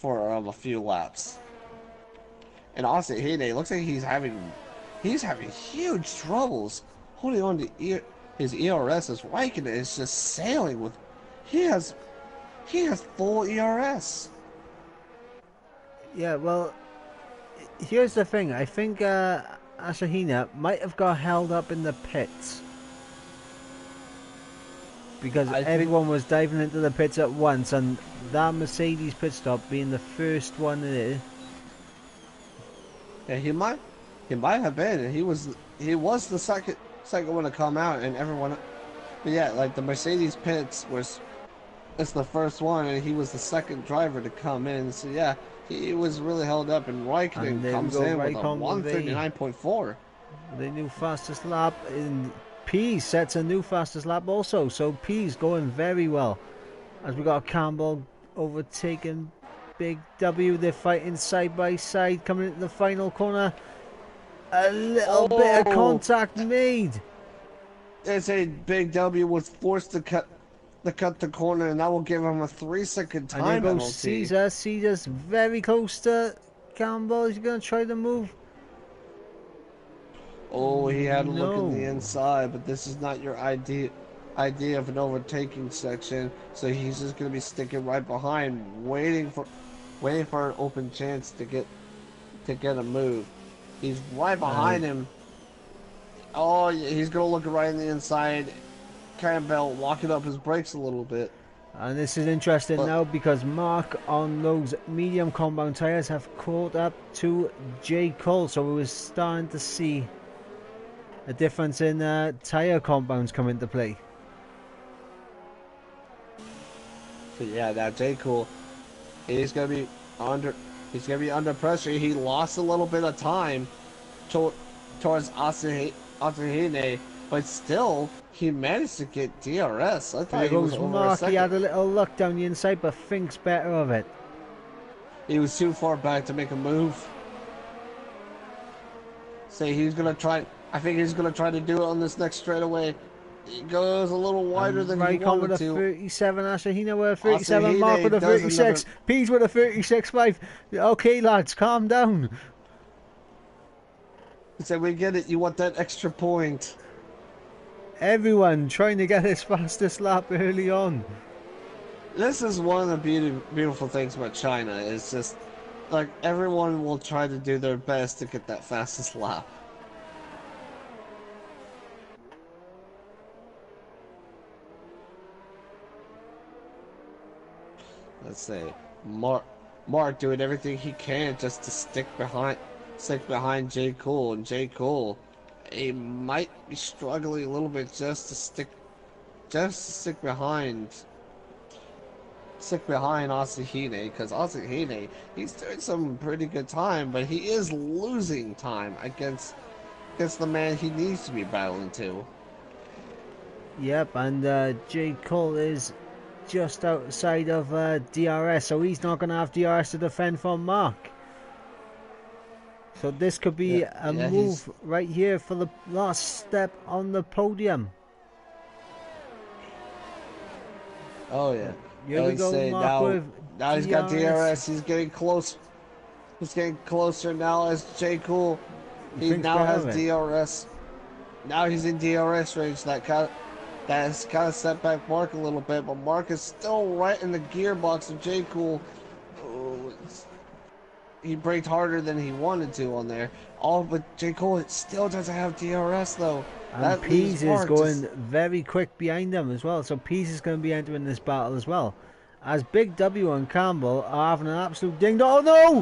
a few laps. And Asahine looks like he's having huge troubles holding on to his ERS as Raikkonen is just sailing with. He has full ERS. Yeah, well, here's the thing. I think Asahina might have got held up in the pits. Because everyone was diving into the pits at once, and that Mercedes pit stop being the first one there. Yeah, he might have been. He was the second one to come out, and everyone. But yeah, like the Mercedes pits it's the first one, and he was the second driver to come in. So yeah, he was really held up, and Raikkonen comes in with a 139.4. The new fastest lap, and P sets a new fastest lap also. So P's going very well. As we got Campbell overtaking Big W, they're fighting side by side, coming into the final corner. A little bit of contact made. It's a Big W was forced to cut the corner, and that will give him a 3-second time penalty. And there penalty. goes Caesar. Caesar's very close to Campbell. He's going to try to move. Oh, he had to look in the inside, but this is not your idea of an overtaking section. So he's just going to be sticking right behind, waiting for an open chance to get a move. He's right behind him. Oh, he's going to look right in the inside. Campbell locking up his brakes a little bit. And this is interesting But now because Mark on those medium compound tyres have caught up to J. Cole, so we were starting to see a difference in tyre compounds come into play. so yeah, now J. Cole, he's gonna be under he's gonna be under pressure. He lost a little bit of time towards Asahine, but still he managed to get DRS. I thought There he was goes over a Mark, he second. had a little luck down the inside but thinks better of it. He was too far back to make a move. Say he's gonna try. I think he's gonna try to do it on this next straightaway. He goes a little wider than he Raikkonen with wanted a to. 37, Asahina with a 37, Asahine Mark with a does 36, Pease with a 36.5. Okay lads, calm down. He said, "We get it. You want that extra point." Everyone trying to get his fastest lap early on. This is one of the beautiful things about China. It's just like everyone will try to do their best to get that fastest lap. Let's say Mark doing everything he can just to stick behind J. Cole, and J. Cole, he might be struggling a little bit just to stick behind Asahine, because Asahine, he's doing some pretty good time, but he is losing time against the man he needs to be battling to. Yep, and J. Cole is just outside of DRS, so he's not going to have DRS to defend from Mark. So this could be a move right here for the last step on the podium. Oh yeah. Here we go, Mark, with now he's got DRS. He's getting close. He's getting closer now as J. Cole. He now has DRS. Now he's in DRS range. That has kind of set back Mark a little bit, but Mark is still right in the gearbox of J. Cole. Oh, he braked harder than he wanted to on there. But J. Cole still doesn't have DRS though. And Pease is going very quick behind them as well. So Pease is going to be entering this battle as well. As Big W and Campbell are having an absolute ding dong. Oh no!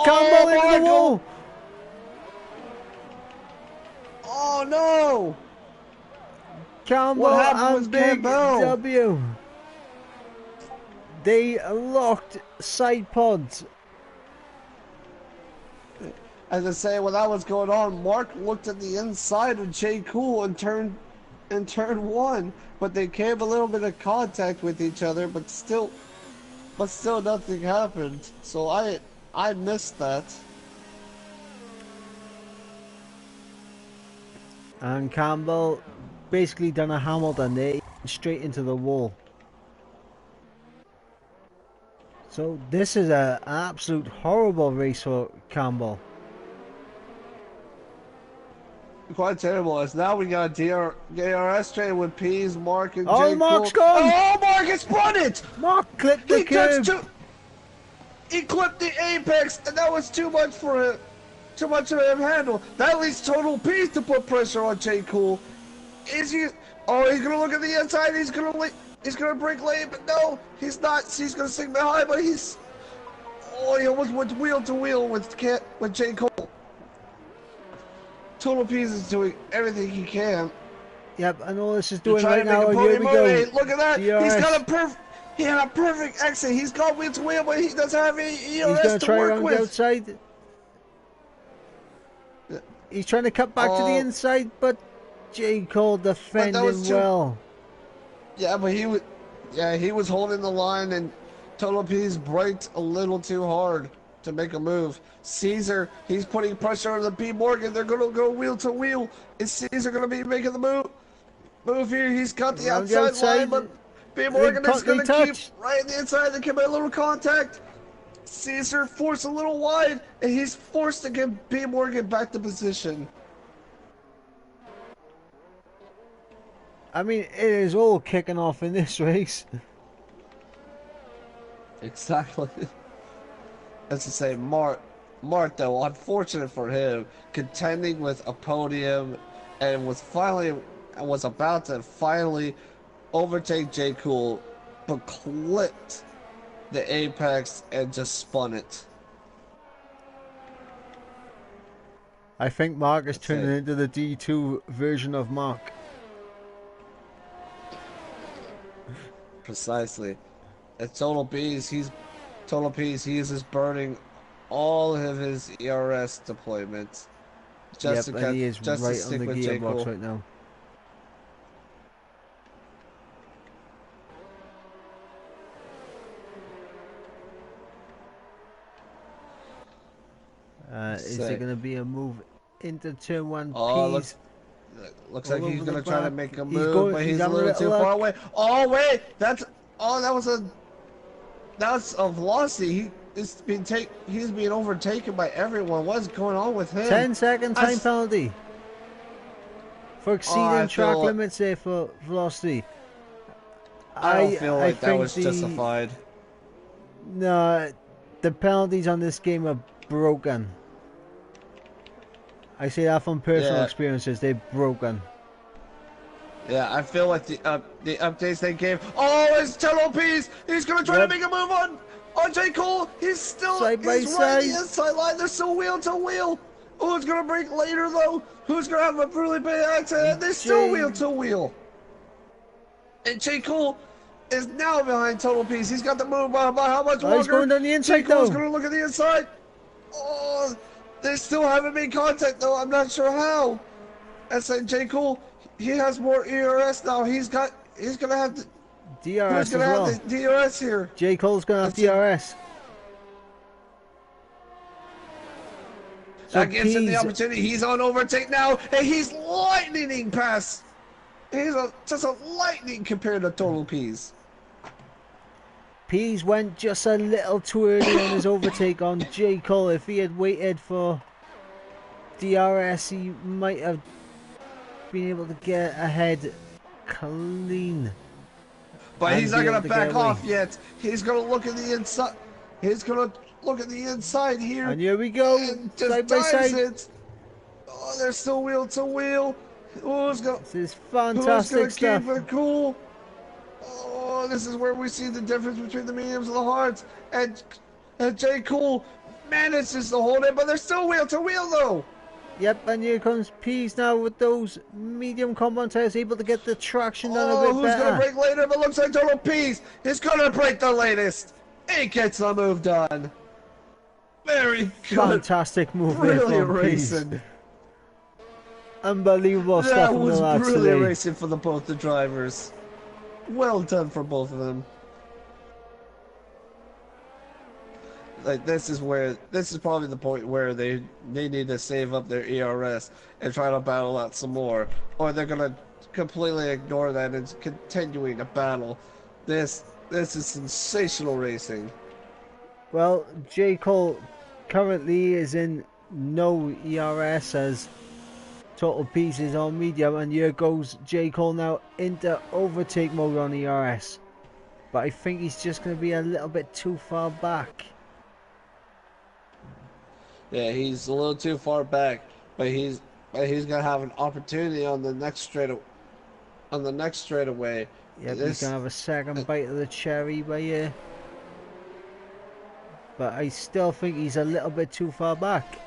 Campbell into the wall! Oh no! Campbell and Big W. They locked side pods. As I say, when that was going on, Mark looked at the inside of J. Cole in turn one, but they came a little bit of contact with each other, but still nothing happened. So I missed that. And Campbell basically done a Hamilton there, straight into the wall. So this is an absolute horrible race for Campbell. Quite terrible. As now we got DRS train with Pease, Mark, and J. Oh, Mark's Cole. gone! Oh, Mark has spun it! Mark clipped the curb. He clipped the apex, and that was too much for him. Too much of him to handle. That leaves Total Pease to put pressure on J. Cole. Is he? Oh, he's gonna look at the inside. He's gonna break lane, but no, he's not. He's gonna sing behind, but he's. Oh, he almost went wheel to wheel with J. Cole. Total Pease is doing everything he can. Yep, and all this is doing right now. Here we go. Hey, look at that. DRS. He's got a perfect. He had a perfect exit. He's got wheel to wheel, but he doesn't have any ERS He's going to try work around with. the outside. He's trying to cut back to the inside, but J. Cole defending well. Yeah, but he was holding the line, and Total Pease braked a little too hard to make a move. Caesar, he's putting pressure on the B Morgan. They're gonna go wheel to wheel. Is Caesar gonna be making the move here? He's got the outside line, but B Morgan is gonna keep right in the inside. They give a little contact. Caesar forced a little wide, and he's forced to get B Morgan back to position. I mean, it is all kicking off in this race. Exactly. As to say, Mark though, unfortunate for him, contending with a podium, and was about to finally overtake J. Cool, but clipped the apex and just spun it. I think Mark is That's turning it. into the D2 version of Mark. Precisely. At Total Peace, he is just burning all of his ERS deployments Yep, and he is just to right on stick the with J. gearbox Cool. right now. Is there Sick. going to be a move into turn one? Oh, Peas looks all like he's over the gonna try to back. make a He's move, going. but He's he's a having a little little too far look. away. Oh wait, that's a velocity. He's being overtaken by everyone. What's going on with him? 10-second I, time s- penalty for I exceeding track feel limits there for velocity. I don't I feel I like that think was justified. no, the penalties on this game are broken. I say that from personal Yeah, experiences. They're broken. yeah. I feel like the updates they gave. Oh, it's Tello Pease. He's gonna try to Yep. make a move on J. Cole. Side by He's right on the side. inside line. They're still wheel to wheel. Who's gonna break later though? Who's gonna have a really bad accident? They're still J wheel to wheel. And J. Cole is now behind Total Peace. He's got the move by how much Oh, he's longer? going down the J. inside Cole's though. gonna look at the inside. Oh, they still haven't made contact though. I'm not sure how. And so J. Cole, he has more ERS now. He's gonna have the, who's DRS gonna as have well. the DRS here? J Cole's gonna have That's it. DRS. So That gives him the Peas, opportunity. He's on overtake now, and he's lightning past. Just a lightning compared to Total Peas. Peas went just a little too early on his overtake on J Cole. If he had waited for DRS, he might have been able to get ahead clean. But And he's be not able gonna to back get away. off yet. He's gonna look at the inside. He's gonna look at the inside here. And here we go, And just side by times side. it. Oh, they're still wheel to wheel. Who's gonna This is Who's gonna fantastic stuff. keep it cool? Oh, this is where we see the difference between the mediums and the hards. And J. Cool manages to hold it, but they're still wheel to wheel though. Yep, and here comes Peas now with those medium compound tires, able to get the traction down a Oh, bit who's gonna better. break later? But looks like Total Peace is gonna break the latest. He gets the move done. Very good. Fantastic move there Brilliant from Peas. racing. Unbelievable stuff That from the was lads brilliant today. racing for both the drivers. Well done for both of them. Like this is probably the point where they need to save up their ERS and try to battle out some more, or they're gonna completely ignore that and continuing to battle. This is sensational racing. Well, J. Cole currently is in no ERS as Total Peace is on medium, and here goes J. Cole now into overtake mode on ERS. But I think he's just going to be a little bit too far back. Yeah, he's a little too far back, but he's gonna have an opportunity on the next straightaway. Yep, he's going to have a second bite of the cherry by here. But I still think he's a little bit too far back.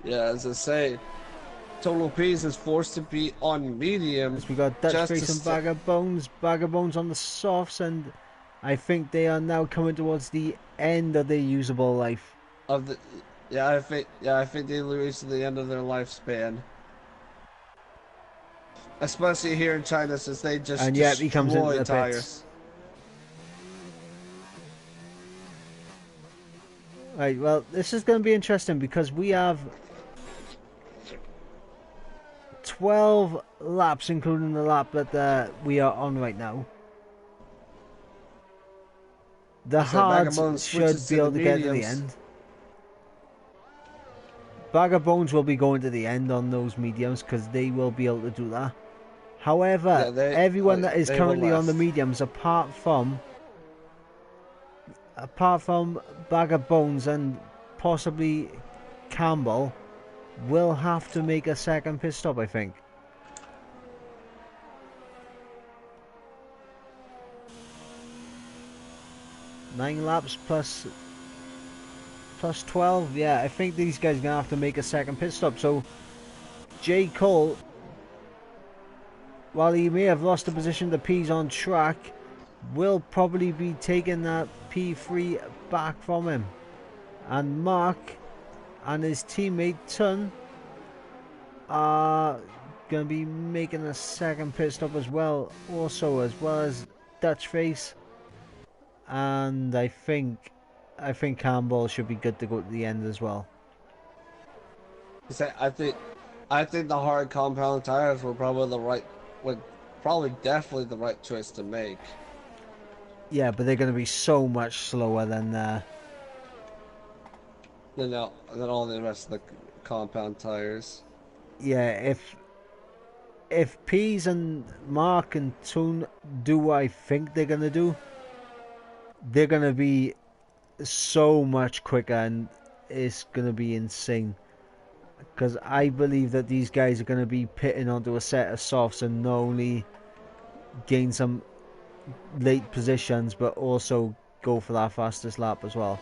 Yeah, as I say, Total Peace is forced to be on medium. As we got Dutch just Face to and Bag of Bones on the softs, and I think they are now coming towards the end of their usable life. of the I think they reached the end of their lifespan. Especially here in China, since they just And yet he comes into destroy the tires. pits. Right, well, this is going to be interesting because we have 12 laps, including the lap that we are on right now. The So Vagabond hards should switches be to able the to get to the mediums. end. Bag of Bones will be going to the end on those mediums because they will be able to do that. However, Yeah, everyone that is they will currently on the last. mediums, apart from Bag of Bones and possibly Campbell, will have to make a second pit stop, I think. 9 laps plus 12. Yeah, I think these guys are going to have to make a second pit stop. So J. Cole, while he may have lost the position, the P's on track, will probably be taking that P3 back from him. And Mark and his teammate Tun are going to be making a second pit stop as well, as well as Dutch Face. And I think Campbell should be good to go to the end as well. I think the hard compound tires were probably definitely the right choice to make. Yeah, but they're going to be so much slower than all the rest of the compound tires. Yeah, if Pease and Mark and Toon do what I think they're going to do, they're going to be so much quicker, and it's going to be insane. Because I believe that these guys are going to be pitting onto a set of softs and not only gain some late positions, but also go for that fastest lap as well.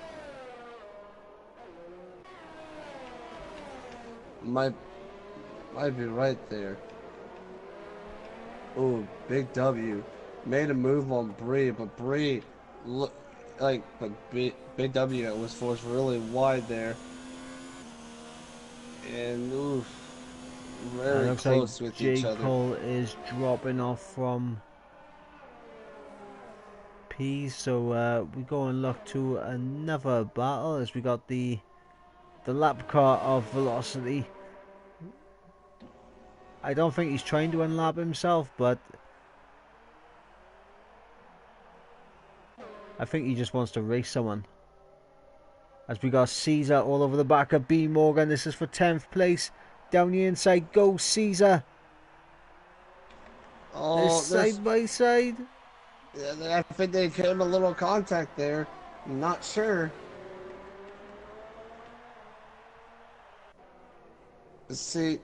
Might be right there. Ooh, Big W made a move on Bree, but Big W was forced really wide there, and oof, very close with each other. J. Cole is dropping off from P, so we go and look to another battle as we got the lap car of Velocity. I don't think he's trying to unlap himself, but I think he just wants to race someone. As we got Caesar all over the back of B Morgan. This is for 10th place. Down the inside, go Caesar. Oh, side by side. I think they came a little contact there. I'm not sure. See.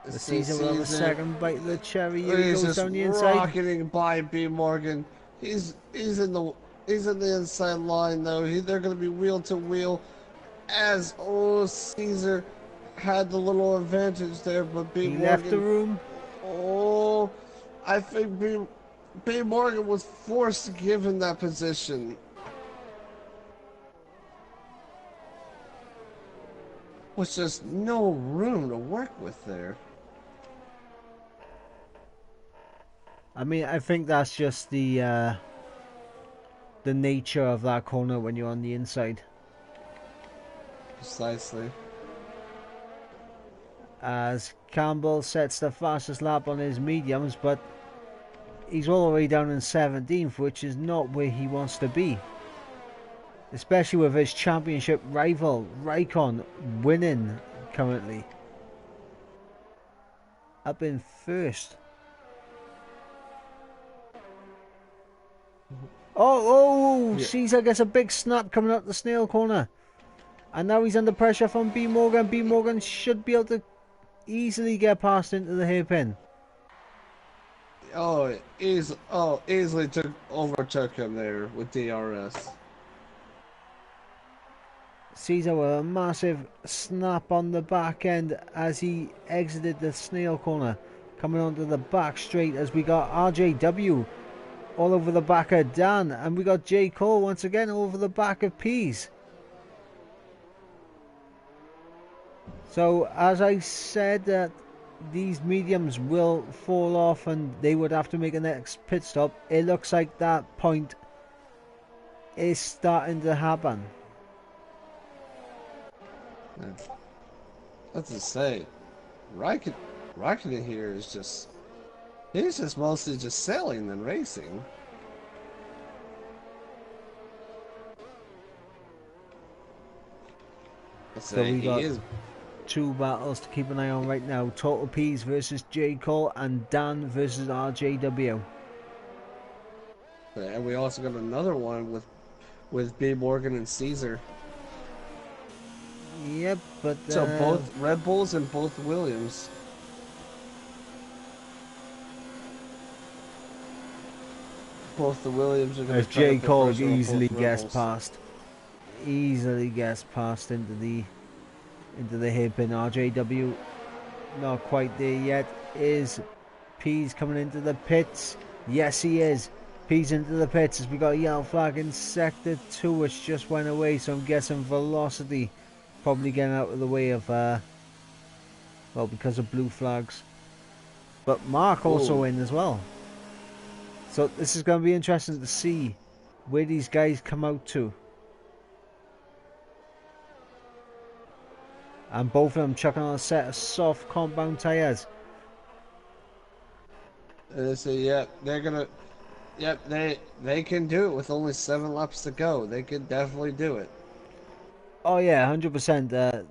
The Caesar will have a second bite of the cherry. Here he goes down the inside. Rocketing by B Morgan. He's in the inside line though. They're going to be wheel to wheel. As Caesar had the little advantage there, but B Morgan left the room. Oh, I think B Morgan was forced to give him that position. Was just no room to work with there. I mean, I think that's just the nature of that corner when you're on the inside. Precisely. As Campbell sets the fastest lap on his mediums, but he's all the way down in 17th, which is not where he wants to be. Especially with his championship rival, Raikkonen, winning currently. Up in first. Oh, yeah. Caesar gets a big snap coming up the snail corner. And now he's under pressure from B Morgan. B Morgan should be able to easily get past into the hairpin. Easily overtook him there with DRS. Caesar with a massive snap on the back end as he exited the snail corner. Coming onto the back straight as we got RJW all over the back of Dan. And we got J. Cole once again over the back of Pease. So as I said, that these mediums will fall off and they would have to make a next pit stop. It looks like that point is starting to happen. That's to say, Raikkonen here is just, he's just mostly just sailing than racing. So we got two battles to keep an eye on right now. Total Pease versus J. Cole and Dan versus RJW. And we also got another one with B Morgan and Caesar. Yep, but so both Red Bulls and both Williams. both the Williams are going As to try to J. put Cole pressure on easily both gets Rebels. past. Easily gets past into the hairpin. RJW not quite there yet. Is P's coming into the pits? Yes, he is. P's into the pits as we got a yellow flag in sector 2, which just went away. So I'm guessing Velocity probably getting out of the way of, well, because of blue flags. But Mark also Whoa. in as well. So this is going to be interesting to see where these guys come out to. And both of them chucking on a set of soft compound tyres. And they say, yep, they're gonna, yep, they can do it with only 7 laps to go. They can definitely do it. Oh yeah, 100%.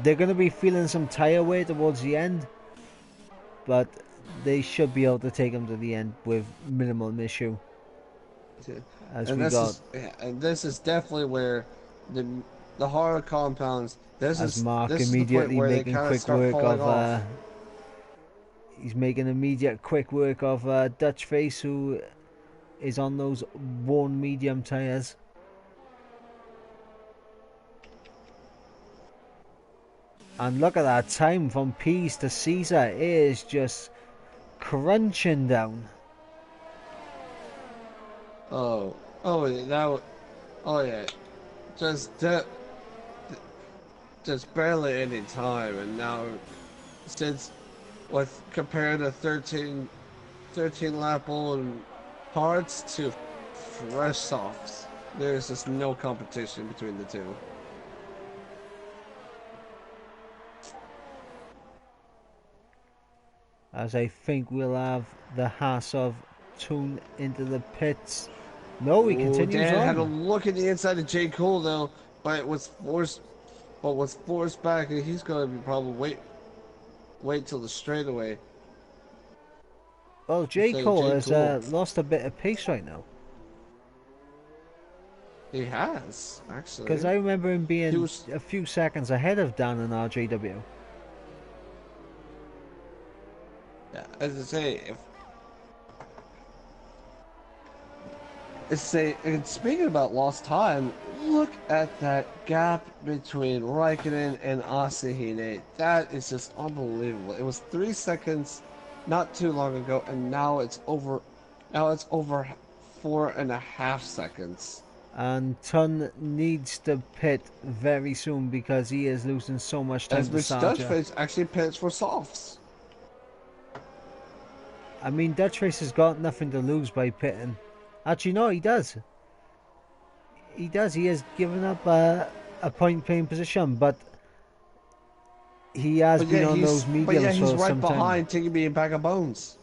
They're going to be feeling some tyre weight towards the end, but they should be able to take them to the end with minimal issue. As And we got, this is definitely where the horror compounds. as Mark This is the point immediately where they making kind of quick start work falling of, off. he's making immediate quick work of Dutch Face, who is on those worn medium tyres. And look at that time from Pease to Caesar. It is just crunching down. Oh, oh, oh yeah, just de just barely any time, and now since with compared to 13 lap old parts to fresh softs, there's just no competition between the two. As I think we'll have the Haas of tune into the pits. No, he Ooh, continues Dan had a on. look at the inside of J. Cole though, but was forced back, and he's gonna be probably wait till the straightaway. Well, J. Say Cole J. has Cole. lost a bit of pace right now. He has actually. Because I remember him being was, a few seconds ahead of Dan and RJW. yeah, as I say, and speaking about lost time, look at that gap between Raikkonen and Asahine. That is just unbelievable. It was 3 seconds not too long ago, and now it's over 4.5 seconds. And Tun needs to pit very soon because he is losing so much time As to Mr. Sarja. Dutchface actually pits for softs. I mean, Dutchface has got nothing to lose by pitting. Actually, no, he does. He does. He has given up a point playing position, but he has been on those mediums he's for right some time. behind Tiggy and Bag of Bones.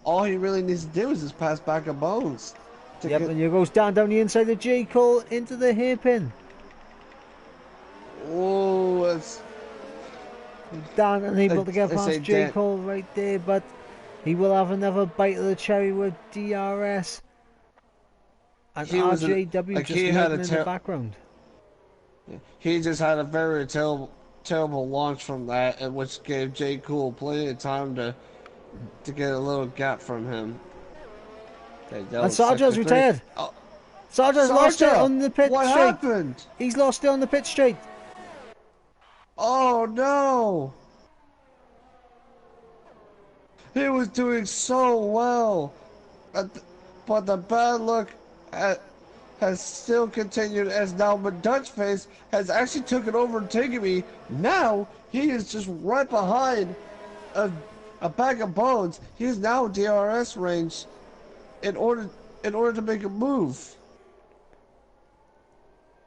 All he really needs to do is just pass Bag of Bones. Yep, and he goes down the inside of J. Cole into the hairpin. Oh, it's... Dan unable to get past J. Cole right there, but he will have another bite of the cherry with DRS. And RJW just lurking in the background. He just had a very terrible launch from that, and which gave J. Cole plenty of time to get a little gap from him. And Sarja's retired. Oh. Sarja's lost it on the pit straight. What happened? He's lost it on the pit straight. Oh no! He was doing so well, but the bad luck has still continued as now. But Dutchface has actually taken over Tigamy. Now he is just right behind a Bag of Bones. He is now DRS range in order to make a move.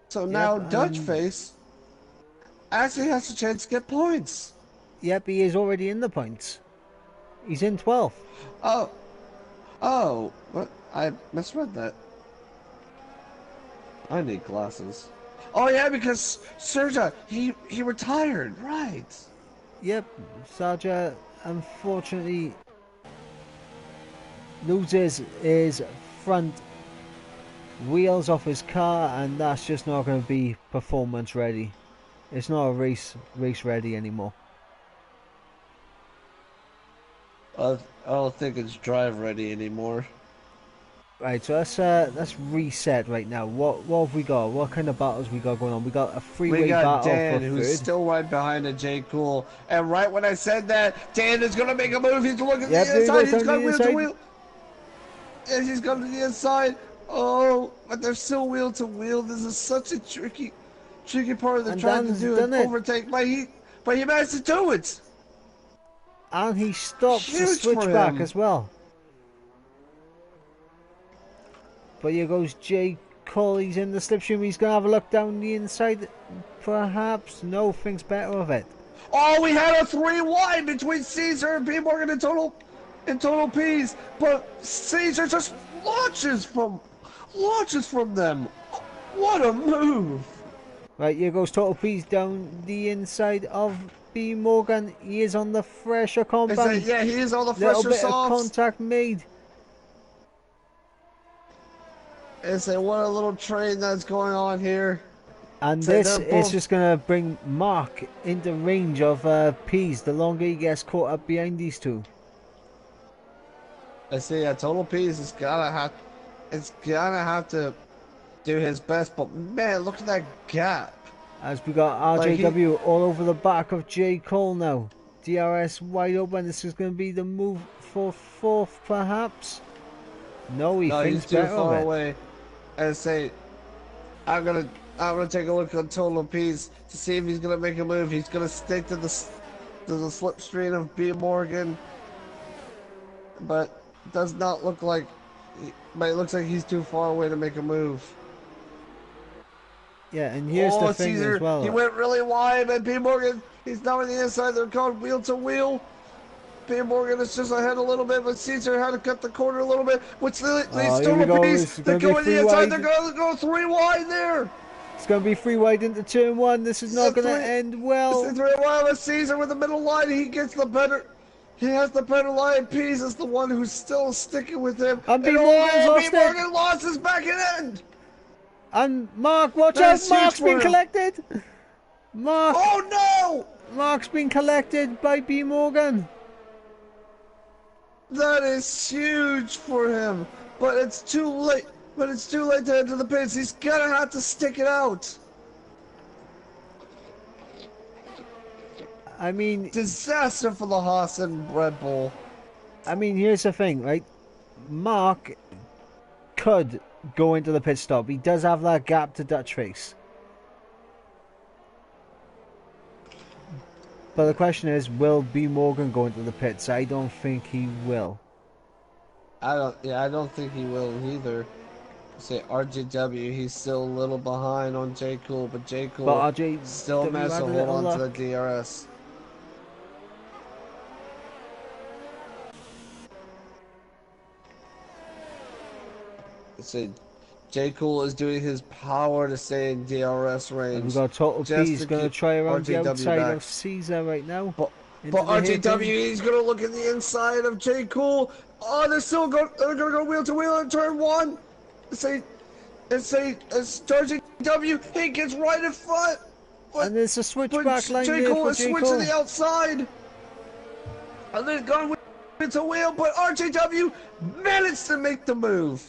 So now Dutchface actually has a chance to get points. Yep, he is already in the points. He's in 12th. Oh, what? I misread that. I need glasses. Oh yeah, because Serja, he retired, right? Yep, Sarja unfortunately loses his front wheels off his car, and that's just not going to be performance ready. It's not a race ready anymore. I don't think it's drive ready anymore. Right, so let's reset right now. What have we got? What kind of battles we got going on? We got a We freeway got battle for Dan, who's third. still right behind the J. Cool. And right when I said that, Dan is going to make a move. He's looking at Yep, the there he inside. goes He's down got the wheel to inside. wheel. And he's going to the inside. Oh, but they're still wheel to wheel. This is such a tricky part. They're And trying to Dan's do an done it. overtake, but he managed to do it. And he stops the Huge for switchback him. as well. But here goes Jay Cole. He's in the slipstream. He's going to have a look down the inside. Perhaps. No, thinks better of it. Oh, we had a 3-wide between Caesar and P. Morgan in total P's, but Caesar just launches from them. What a move! Right, here goes Total Peace down the inside of B Morgan. He is on the fresher compound. Yeah, he is on the Little fresher bit of softs. contact made. What a little train that's going on here. And Say this they're is both- just going to bring Mark into range of Pease the longer he gets caught up behind these two. Total Peace is it's gonna have to do his best, but man, look at that gap. As we got RJW all over the back of J. Cole now. DRS wide open. This is going to be the move for fourth, perhaps. No, He's thinks too better far of it. away. I'm gonna take a look at Total Peace to see if he's gonna make a move. He's gonna stick to the slipstream of B Morgan, but does not look like. But it looks like he's too far away to make a move. Yeah, and here's the thing Caesar, as well. he went really wide, but B Morgan, he's now on the inside. They're called wheel to wheel. B Morgan is just ahead a little bit, but Caesar had to cut the corner a little bit. Which leads Total Peace. They're going the inside. They're going to go 3 wide there. It's going to be 3 wide into turn 1. This is not going to end well. This is 3 wide with Caesar with the middle line. He gets the better. He has the better line. Pease is the one who's still sticking with him. And B Morgan lost his back end. And Mark, watch out! Mark's been collected. Oh no! Mark's been collected by B Morgan. That is huge for him, but it's too late. But it's too late to enter the pits. He's gonna have to stick it out. I mean, disaster for the Haas and Red Bull. I mean, here's the thing, right? Mark could go into the pit stop. He does have that gap to Dutch Race. But the question is, will B Morgan go into the pits? I don't think he will. I don't think he will either. Say RJW, he's still a little behind on J. Cool, but J. Cool still managed to hold on to the DRS. J. Cool is doing his power to stay in DRS range. And we've got Total P's going to try around the outside of Caesar right now. But RJW, he's going to look at the inside of J. Cool. Oh, they're going to go wheel to wheel in turn 1. It's RJW, he gets right in front. And there's a switchback line J. there Cole for is J. switching Cole. to the outside. And then gone wheel to wheel, but RJW managed to make the move.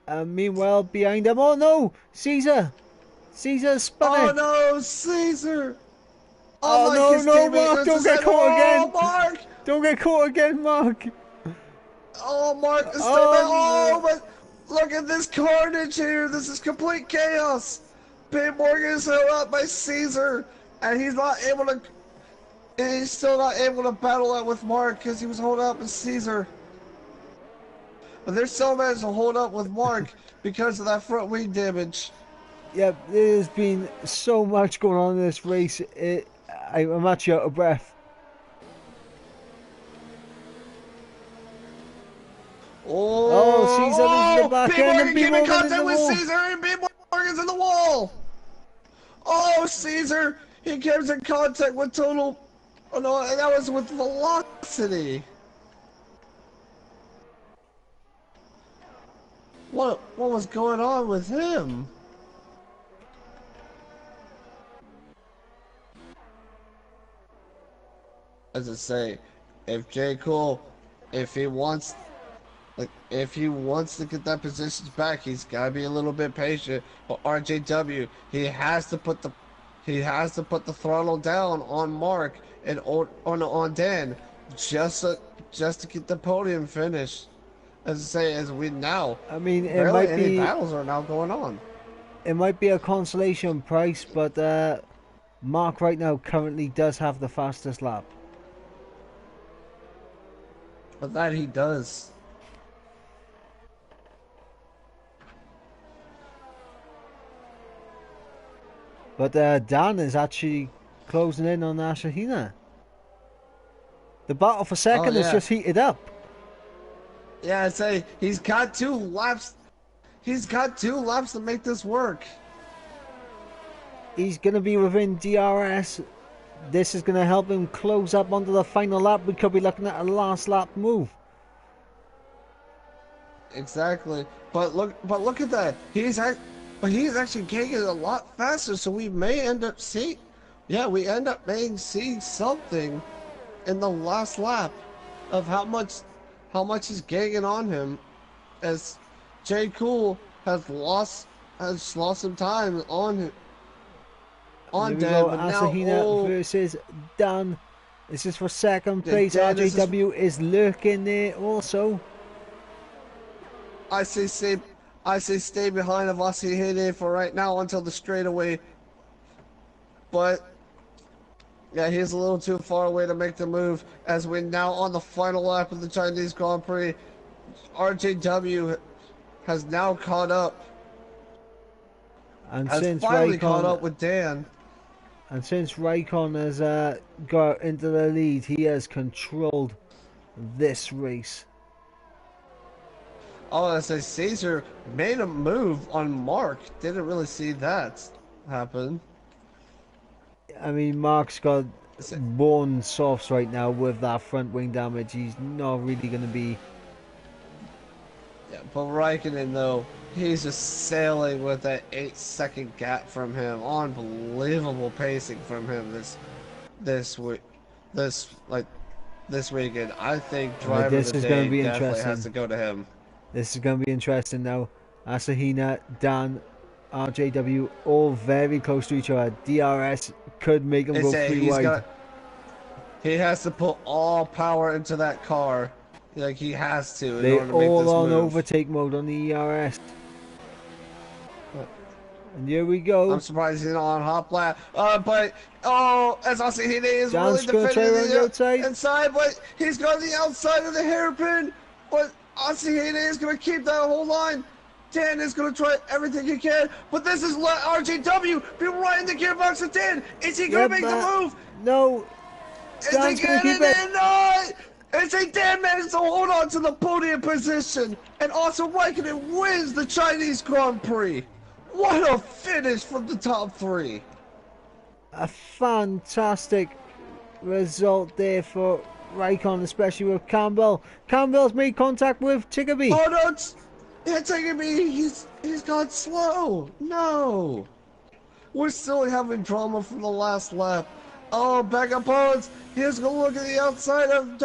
And meanwhile, behind him, oh no, Caesar spun it. Oh no, Caesar. Oh no, Mark, don't get caught again. Mark. Don't get caught again, Mark. Oh, Mark is but look at this carnage here. This is complete chaos. B Morgan is held up by Caesar, and he's still not able to battle out with Mark because he was held up with Caesar. But they're still managed to hold up with Mark because of that front wing damage. Yep, there's been so much going on in this race. I'm actually out of breath. Oh, Caesar loses the back end and B Morgan contact in the with wall. Caesar and B Morgan's in the wall. Oh, Caesar, he comes in contact with Total. Oh no, that was with Velocity. What was going on with him? As I say, if J. Cool, if he wants Like, if he wants to get that positions back, he's gotta be a little bit patient. But RJW, he has to put the throttle down on Mark and on Dan, just to get the podium finish. As I say, as we now I mean, barely any battles are now going on. it might be a consolation prize, but Mark right now currently does have the fastest lap. But that he does. But Dan is actually closing in on Ashahina. The battle for second has just heated up. Yeah, I say he's got 2 laps. He's got 2 laps to make this work. He's going to be within DRS. This is going to help him close up onto the final lap. We could be looking at a last lap move. Exactly. But look at that. He's actually getting a lot faster, so we may end up seeing something in the last lap of how much he's gaining on him, as Jay Cool has lost some time on him. On Dan, but now Asahina versus Dan. This is for second place. RJW is lurking there also. I say stay behind of Asahina for right now until the straightaway. But yeah, he's a little too far away to make the move, as we're now on the final lap of the Chinese Grand Prix. RJW has now caught up. And has since finally Raikkonen, caught up with Dan. And since Raikkonen has got into the lead, he has controlled this race. Oh, as I say, Caesar made a move on Mark. Didn't really see that happen. I mean, Mark's got bone softs right now with that front wing damage. He's not really going to be... Yeah, but Raikkonen, though, he's just sailing with that 8-second gap from him. Unbelievable pacing from him this weekend. I think driver of the day definitely has to go to him. This is going to be interesting now. Asahina, Dan, RJW, all very close to each other. DRS could make him go 3 wide. He has to put all power into that car. Like, he has to in they order to make all this on move. overtake mode on the ERS. And here we go. I'm surprised he's not on hot lap. But as Asahina is Dan's really defending the outside. Inside, but he's got the outside of the hairpin. But Asahina is going to keep that whole line. Dan is going to try everything he can, but this is let RJW be right in the gearbox of Dan. Is he going to make the move? No. Dan's going to keep it. No. It's a Dan managed to hold on to the podium position, and also Raikkonen wins the Chinese Grand Prix. What a finish from the top 3. A fantastic result there for Raikkonen, especially with Campbell. Campbell's made contact with Chickaby. Oh no, yeah, Chickaby, he's gone slow. No. We're still having drama from the last lap. Oh, backup points. He's going to look at the outside of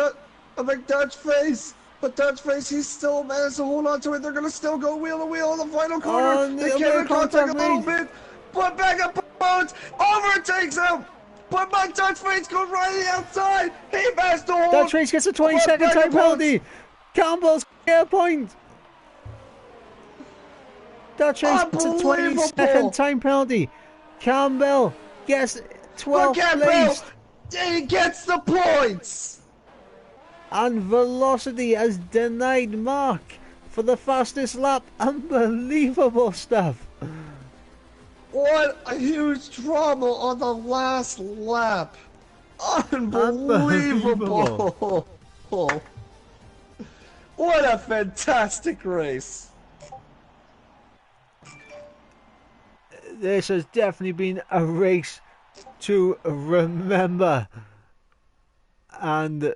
Dutch Face. But Dutch Face, he's still managed to hold on to it. They're going to still go wheel to wheel in the final corner. They can't contact a little bit. But backup points overtakes him. But my Dutch Face goes right to the outside. He managed to hold. Dutch Face gets a 20-second time penalty. Campbell's a point. Dutch Face gets a 20-second time penalty. Campbell gets 12th place. He gets the points. And Velocity has denied Mark for the fastest lap. Unbelievable stuff. What a huge drama on the last lap. Unbelievable. What a fantastic race. This has definitely been a race to remember. And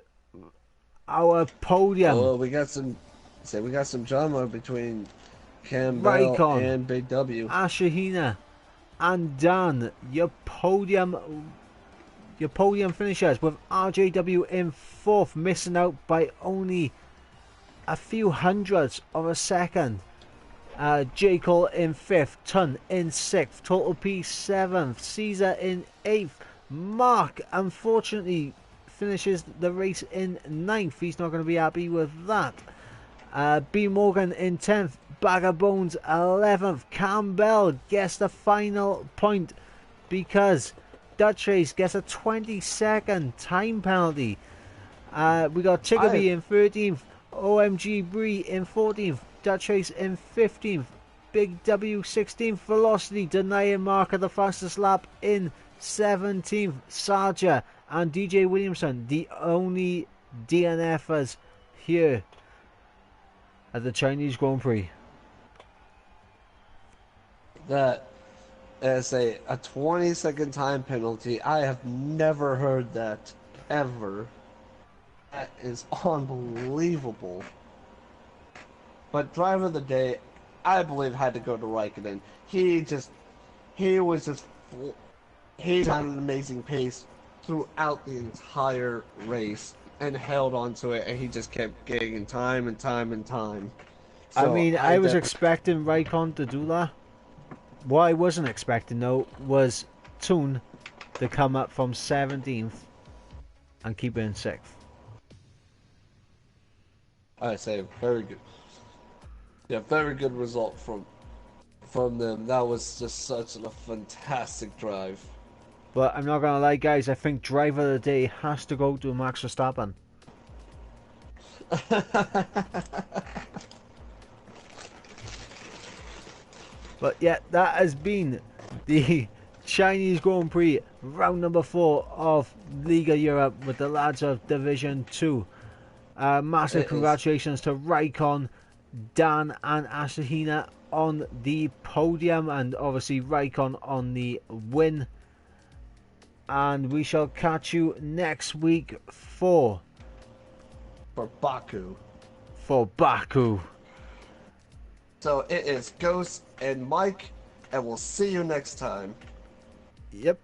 our podium. Oh, we got some drama between Campbell Raikkonen and Big W. Ashahina and Dan. Your podium finishers with RJW in 4th, missing out by only a few hundredths of a second. J. Cole in 5th, Tun in 6th, Total P 7th, Caesar in 8th. Mark, unfortunately, finishes the race in 9th. He's not going to be happy with that. B. Morgan in 10th, Bag of Bones 11th. Campbell gets the final point because Dutch Race gets a 20-second time penalty. We got Chickaby in 13th, OMG Bree in 14th, Dutch Race in 15th, Big W 16th, Velocity denying Mark at the fastest lap in 17th, Sarja and DJ Williamson, the only DNFers here at the Chinese Grand Prix. That is a 20-second time penalty. I have never heard that ever. That is unbelievable. But driver of the day, I believe, had to go to Raikkonen. He had an amazing pace throughout the entire race and held on to it, and he just kept getting time and time and time. So I mean, I was expecting Raikkonen to do that. What I wasn't expecting, though, was Toon to come up from 17th and keep it in 6th. I say very good. Yeah, very good result from them. That was just such a fantastic drive. But I'm not gonna lie, guys. I think driver of the day has to go to Max Verstappen. But yeah, that has been the Chinese Grand Prix round number 4 of Liga Europe with the lads of Division 2. Massive congratulations to Raikkonen, Dan and Asahina on the podium, and obviously Raikkonen on the win. And we shall catch you next week for Baku. For Baku. So it is Ghost and Mike, and we'll see you next time. Yep.